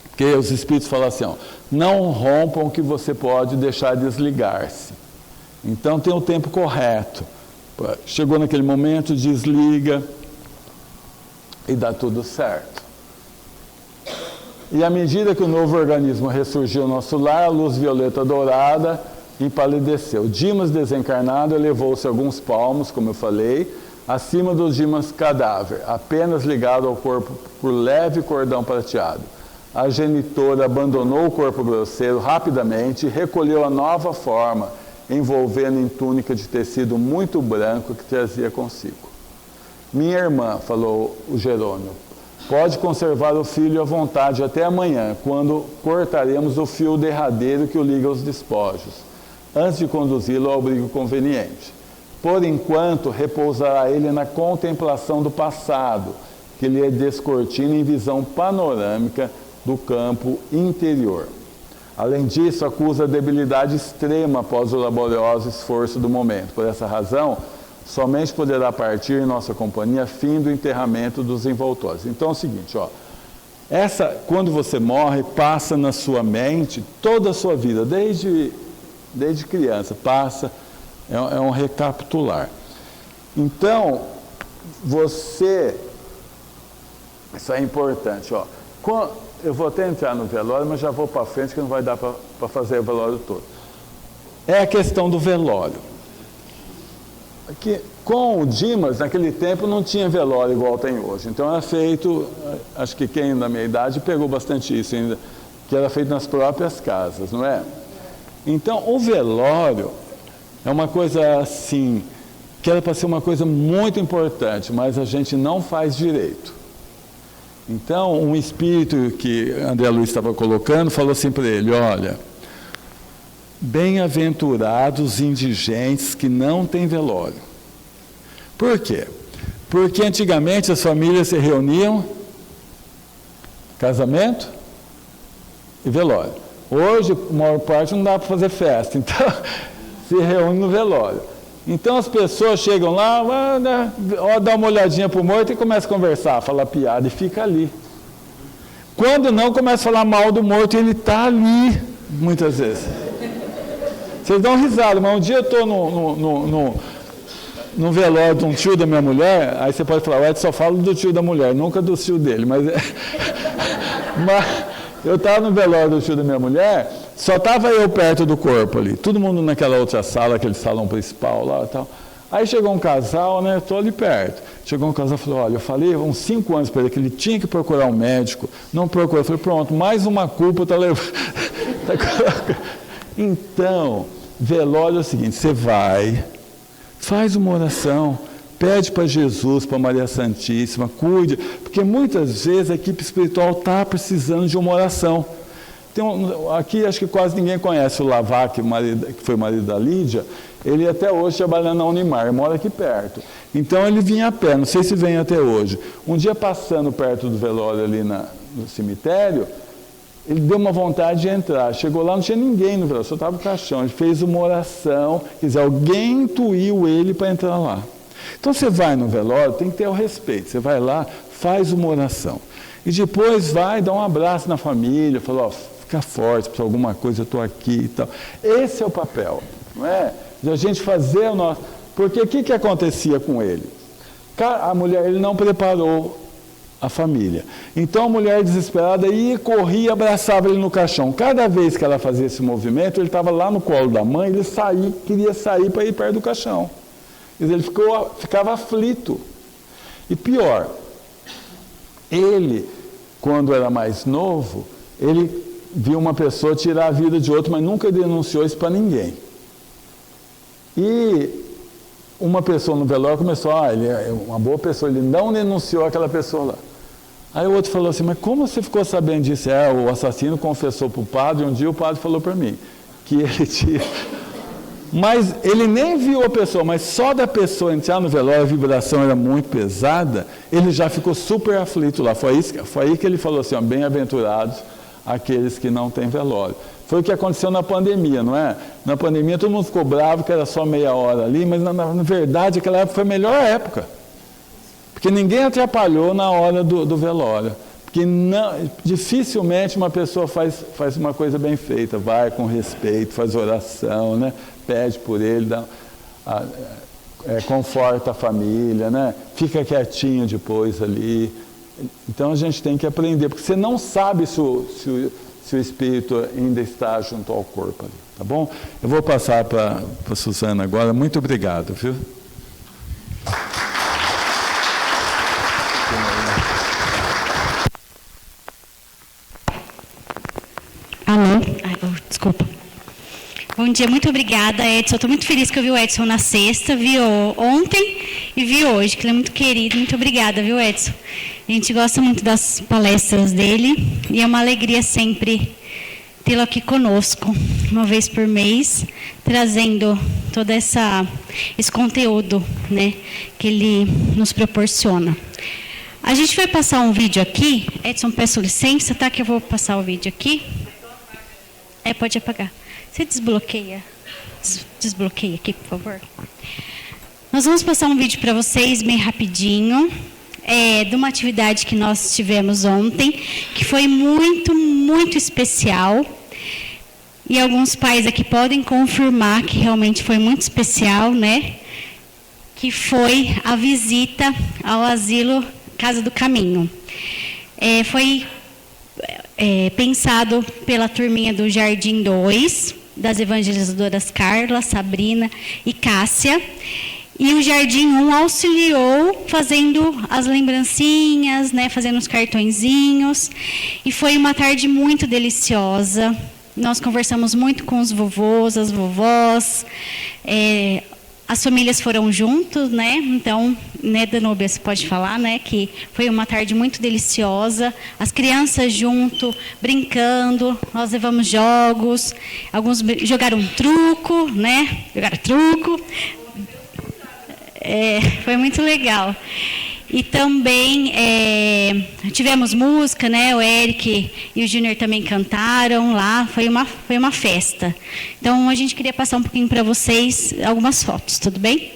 [SPEAKER 1] Porque os espíritos falam assim, não rompam que você pode deixar desligar-se. Então tem o tempo correto. Chegou naquele momento, desliga e dá tudo certo. E à medida que o novo organismo ressurgiu no nosso lar, a luz violeta dourada empalideceu. Dimas desencarnado elevou-se alguns palmos, como eu falei, acima dos Dimas cadáver, apenas ligado ao corpo por leve cordão prateado. A genitora abandonou o corpo grosseiro rapidamente e recolheu a nova forma, envolvendo em túnica de tecido muito branco que trazia consigo. Minha irmã, falou o Jerônimo, pode conservar o filho à vontade até amanhã, quando cortaremos o fio derradeiro que o liga aos despojos, antes de conduzi-lo ao abrigo conveniente. Por enquanto, repousará ele na contemplação do passado, que lhe descortina em visão panorâmica do campo interior. Além disso, acusa debilidade extrema após o laborioso esforço do momento. Por essa razão, somente poderá partir em nossa companhia a fim do enterramento dos envoltórios. Então é o seguinte, quando você morre, passa na sua mente toda a sua vida, desde criança, passa, é um recapitular. Então, isso é importante, eu vou até entrar no velório, mas já vou para frente que não vai dar para fazer o velório todo. É a questão do velório. Com o Dimas, naquele tempo, não tinha velório igual tem hoje. Então era feito, acho que quem da minha idade pegou bastante isso ainda, que era feito nas próprias casas, não é? Então o velório é uma coisa assim, que era para ser uma coisa muito importante, mas a gente não faz direito. Então, um espírito que André Luiz estava colocando, falou assim para ele, olha, bem-aventurados indigentes que não têm velório. Por quê? Porque antigamente as famílias se reuniam, casamento e velório. Hoje, a maior parte não dá para fazer festa, então se reúne no velório. Então as pessoas chegam lá, dá uma olhadinha para o morto e começa a conversar, falar piada e fica ali. Quando não, começa a falar mal do morto e ele está ali, muitas vezes. Vocês dão risada, mas um dia eu estou no velório de um tio da minha mulher, aí você pode falar, o Edson só fala do tio da mulher, nunca do tio dele, mas eu estava no velório do tio da minha mulher, só estava eu perto do corpo ali, todo mundo naquela outra sala, aquele salão principal lá e tal. Aí chegou um casal, né, estou ali perto. Chegou um casal e falou, olha, eu falei uns 5 anos para ele que ele tinha que procurar um médico, não procurou. Eu falei, pronto, mais uma culpa está levando. Então, velório é o seguinte, você vai, faz uma oração, pede para Jesus, para Maria Santíssima, cuide, porque muitas vezes a equipe espiritual está precisando de uma oração. Aqui acho que quase ninguém conhece o Lavac, que foi marido da Lídia, ele até hoje trabalhando na Unimar, mora aqui perto. Então ele vinha a pé, não sei se vem até hoje. Um dia passando perto do velório ali no cemitério, ele deu uma vontade de entrar. Chegou lá, não tinha ninguém no velório, só estava o caixão. Ele fez uma oração, quer dizer, alguém intuiu ele para entrar lá. Então você vai no velório, tem que ter o respeito. Você vai lá, faz uma oração. E depois vai, dá um abraço na família, fala, ó, fica forte, para alguma coisa eu estou aqui e tal. Esse é o papel, não é? De a gente fazer o nosso... Porque o que acontecia com ele? A mulher, ele não preparou a família. Então a mulher desesperada ia, corria, abraçava ele no caixão. Cada vez que ela fazia esse movimento, ele estava lá no colo da mãe, ele queria sair para ir perto do caixão. Ele ficava aflito. E pior, ele, quando era mais novo, ele viu uma pessoa tirar a vida de outro, mas nunca denunciou isso para ninguém. E uma pessoa no velório começou, ele é uma boa pessoa, ele não denunciou aquela pessoa lá. Aí o outro falou assim, mas como você ficou sabendo disso? O assassino confessou para o padre, um dia o padre falou para mim, que ele tinha... Mas ele nem viu a pessoa, mas só da pessoa entrar no velório, a vibração era muito pesada, ele já ficou super aflito lá. Foi aí que ele falou assim, bem-aventurados aqueles que não têm velório. Foi o que aconteceu na pandemia, não é? Na pandemia todo mundo ficou bravo que era só meia hora ali, mas na verdade aquela época foi a melhor época. Porque ninguém atrapalhou na hora do velório. Porque dificilmente uma pessoa faz uma coisa bem feita, vai com respeito, faz oração, né? Pede por ele, conforta a família, né? Fica quietinho depois ali. Então a gente tem que aprender, porque você não sabe se o espírito ainda está junto ao corpo ali, tá bom? Eu vou passar para a Suzana agora. Muito obrigado, viu?
[SPEAKER 2] Alô? Desculpa. Bom dia, muito obrigada, Edson. Estou muito feliz que eu vi o Edson na sexta, vi ontem e vi hoje, que ele é muito querido. Muito obrigada, viu, Edson? A gente gosta muito das palestras dele e é uma alegria sempre tê-lo aqui conosco, uma vez por mês, trazendo todo esse conteúdo, né, que ele nos proporciona. A gente vai passar um vídeo aqui. Edson, peço licença, tá? Que eu vou passar o vídeo aqui. Pode apagar. Você desbloqueia aqui, por favor. Nós vamos passar um vídeo para vocês bem rapidinho, de uma atividade que nós tivemos ontem, que foi muito, muito especial. E alguns pais aqui podem confirmar que realmente foi muito especial, né? Que foi a visita ao asilo Casa do Caminho. Foi pensado pela turminha do Jardim 2, das evangelizadoras Carla, Sabrina e Cássia. E o Jardim 1 auxiliou fazendo as lembrancinhas, né, fazendo os cartõezinhos. E foi uma tarde muito deliciosa. Nós conversamos muito com os vovôs, as vovós. As famílias foram juntos, né? Então, né, Danúbia, você pode falar, né, que foi uma tarde muito deliciosa. As crianças junto, brincando, nós levamos jogos, alguns jogaram truco, né? Jogaram truco. Foi muito legal. E também tivemos música, né? O Eric e o Júnior também cantaram lá, foi uma festa. Então a gente queria passar um pouquinho para vocês algumas fotos, tudo bem?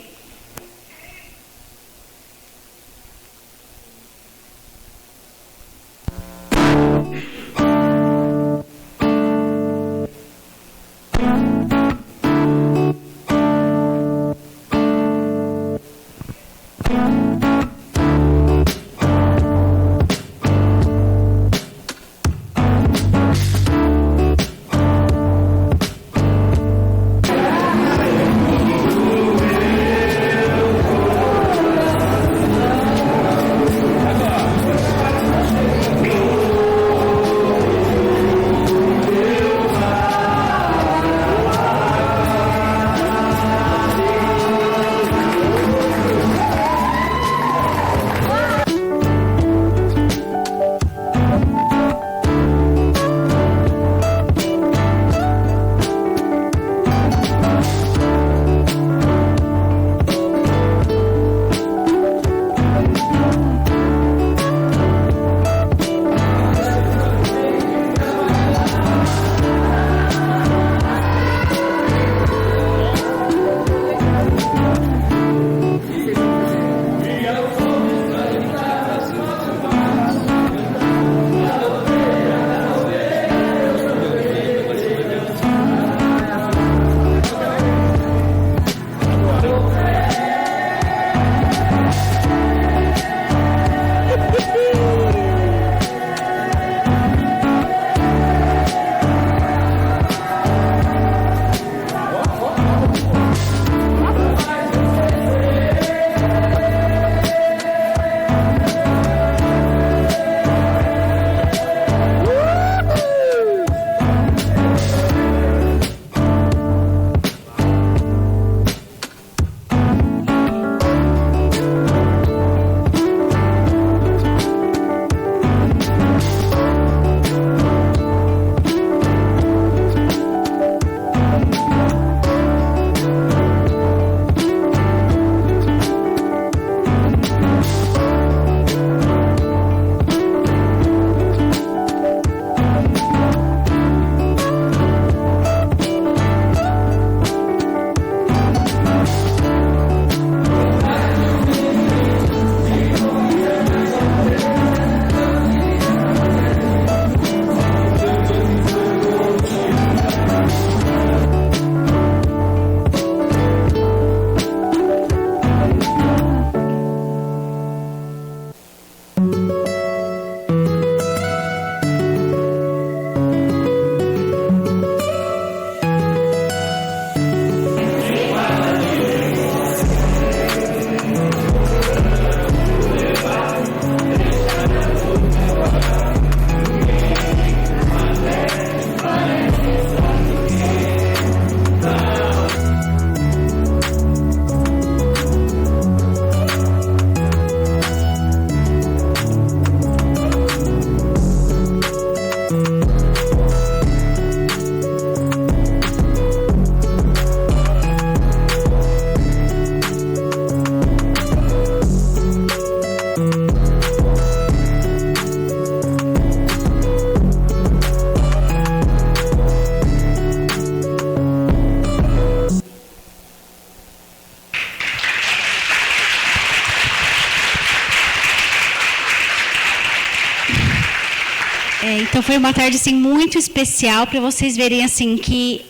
[SPEAKER 2] Então foi uma tarde assim muito especial para vocês verem assim que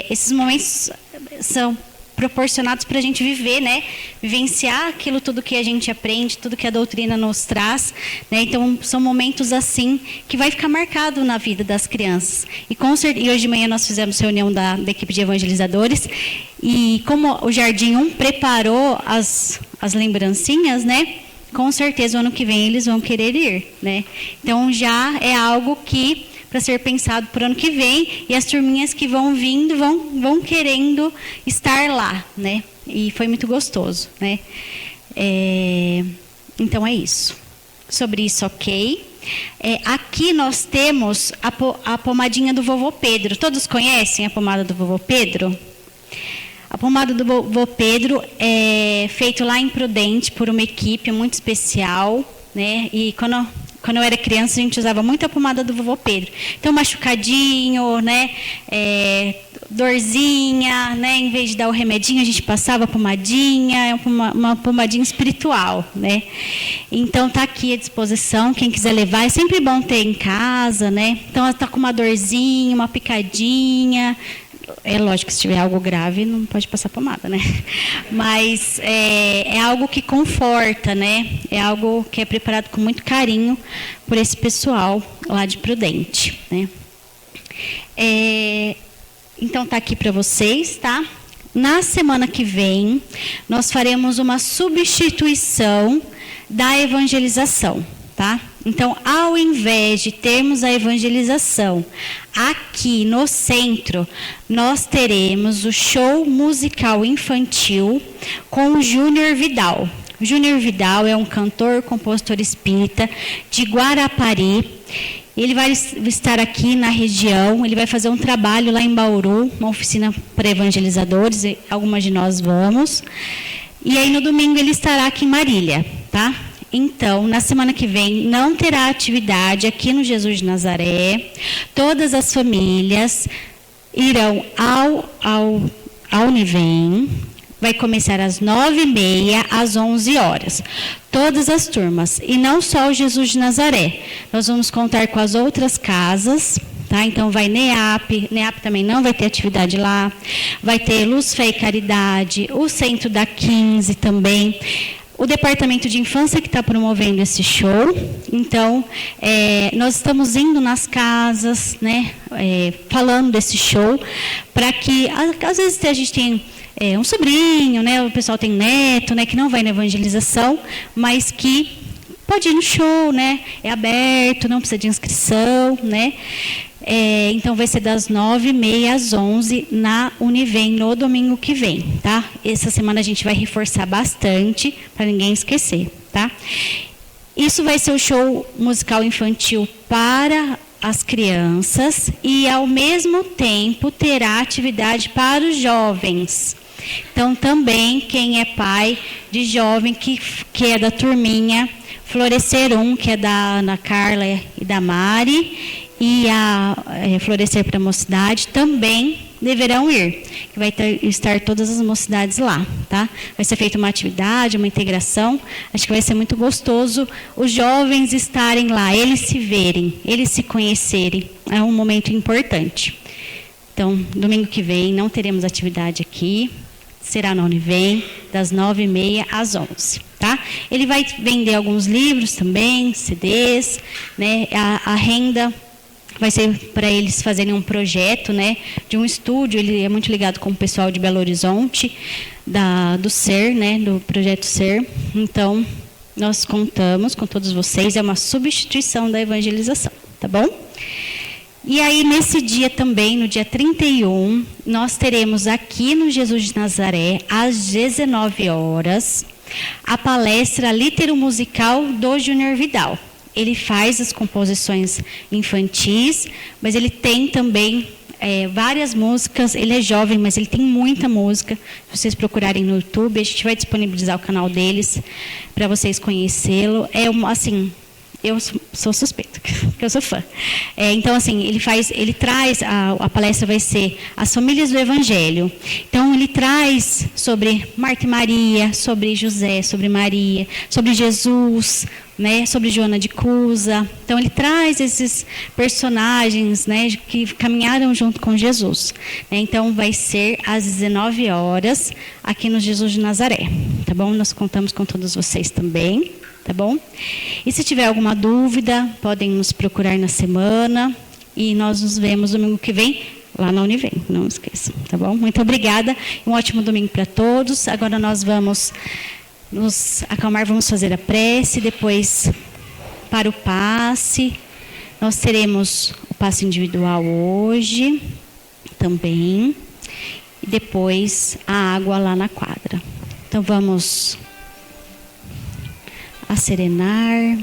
[SPEAKER 2] esses momentos são proporcionados para a gente viver, né? Vivenciar aquilo tudo que a gente aprende, tudo que a doutrina nos traz, né? Então são momentos assim que vai ficar marcado na vida das crianças. E hoje de manhã nós fizemos reunião da equipe de evangelizadores e como o Jardim 1 preparou as lembrancinhas, né? Com certeza o ano que vem eles vão querer ir, né? Então já é algo que para ser pensado para o ano que vem, e as turminhas que vão vindo vão querendo estar lá, né? E foi muito gostoso, né? Então é isso. Sobre isso, ok. Aqui nós temos a pomadinha do vovô Pedro. Todos conhecem a pomada do vovô Pedro? A pomada do vovô Pedro é feito lá em Prudente por uma equipe muito especial, né? E quando eu era criança, a gente usava muito a pomada do vovô Pedro. Então, machucadinho, né? Dorzinha, né? Em vez de dar o remedinho, a gente passava a pomadinha, é uma pomadinha espiritual, né? Então, tá aqui à disposição, quem quiser levar, é sempre bom ter em casa, né? Então, ela tá com uma dorzinha, uma picadinha. É lógico que se tiver algo grave, não pode passar pomada, né? Mas é algo que conforta, né? É algo que é preparado com muito carinho por esse pessoal lá de Prudente, né? Então, tá aqui para vocês, tá? Na semana que vem, nós faremos uma substituição da evangelização, tá? Então, ao invés de termos a evangelização aqui no centro, nós teremos o show musical infantil com o Júnior Vidal. O Júnior Vidal é um cantor, compositor espírita de Guarapari. Ele vai estar aqui na região, ele vai fazer um trabalho lá em Bauru, uma oficina para evangelizadores, algumas de nós vamos. E aí no domingo ele estará aqui em Marília, tá? Então, na semana que vem, não terá atividade aqui no Jesus de Nazaré. Todas as famílias irão ao Univem. Vai começar às 9h30, às 11 horas. Todas as turmas. E não só o Jesus de Nazaré. Nós vamos contar com as outras casas. Tá? Então, vai NEAP. NEAP também não vai ter atividade lá. Vai ter Luz, Fé e Caridade. O Centro da 15 também. O Departamento de Infância que está promovendo esse show. Então, nós estamos indo nas casas, né, falando desse show, para que, às vezes, a gente tem um sobrinho, né, o pessoal tem neto, né, que não vai na evangelização, mas que pode ir no show, né, é aberto, não precisa de inscrição, né. Então, vai ser das 9h30 às 11h na Univem, no domingo que vem, tá? Essa semana a gente vai reforçar bastante, para ninguém esquecer, tá? Isso vai ser o show musical infantil para as crianças e, ao mesmo tempo, terá atividade para os jovens. Então, também, quem é pai de jovem, que é da turminha Florescer 1, que é da Ana Carla e da Mari, e a Florescer para a Mocidade, também deverão ir. Vai estar todas as mocidades lá, tá? Vai ser feita uma atividade, uma integração. Acho que vai ser muito gostoso os jovens estarem lá, eles se verem, eles se conhecerem. É um momento importante. Então, domingo que vem não teremos atividade aqui. Será na Univem, das 9h30 às 11h, tá? Ele vai vender alguns livros também, CDs, né? A renda vai ser para eles fazerem um projeto, né, de um estúdio. Ele é muito ligado com o pessoal de Belo Horizonte, do SER, né, do projeto SER. Então, nós contamos com todos vocês, é uma substituição da evangelização, tá bom? E aí, nesse dia também, no dia 31, nós teremos aqui no Jesus de Nazaré, às 19 horas, a palestra Litero Musical do Júnior Vidal. Ele faz as composições infantis, mas ele tem também várias músicas. Ele é jovem, mas ele tem muita música. Se vocês procurarem no YouTube, a gente vai disponibilizar o canal deles para vocês conhecê-lo. Assim, eu sou suspeita, porque eu sou fã. Então, assim, ele traz, a palestra vai ser As Famílias do Evangelho. Então, ele traz sobre Marta e Maria, sobre José, sobre Maria, sobre Jesus, né, sobre Joana de Cusa. Então, ele traz esses personagens, né, que caminharam junto com Jesus. Então, vai ser às 19 horas aqui no Jesus de Nazaré. Tá bom? Nós contamos com todos vocês também. Tá bom? E se tiver alguma dúvida, podem nos procurar na semana. E nós nos vemos domingo que vem lá na Univem. Não esqueçam, tá bom? Muito obrigada. Um ótimo domingo para todos. Agora nós vamos nos acalmar, vamos fazer a prece. Depois, para o passe. Nós teremos o passe individual hoje também. E depois a água lá na quadra. Então vamos a serenar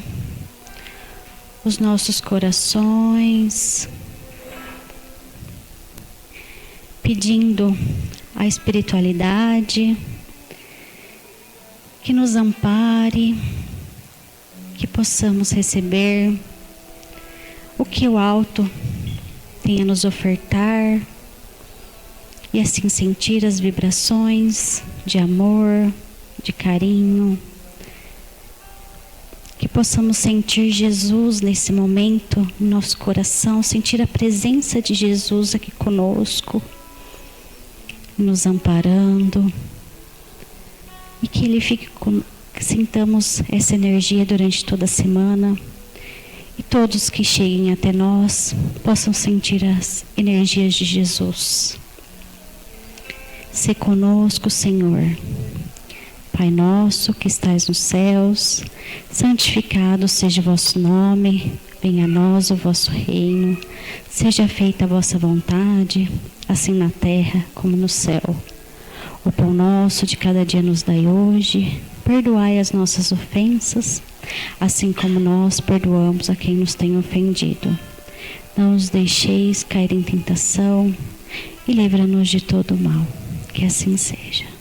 [SPEAKER 2] os nossos corações, pedindo a espiritualidade, que nos ampare, que possamos receber o que o alto tem a nos ofertar e assim sentir as vibrações de amor, de carinho, que possamos sentir Jesus nesse momento no nosso coração, sentir a presença de Jesus aqui conosco, nos amparando, e que Ele fique que sintamos essa energia durante toda a semana, e todos que cheguem até nós possam sentir as energias de Jesus. Se conosco, Senhor. Pai nosso que estais nos céus, santificado seja o vosso nome, venha a nós o vosso reino, seja feita a vossa vontade, assim na terra como no céu. O pão nosso de cada dia nos dai hoje, perdoai as nossas ofensas, assim como nós perdoamos a quem nos tem ofendido. Não os deixeis cair em tentação e livra-nos de todo o mal. Que assim seja.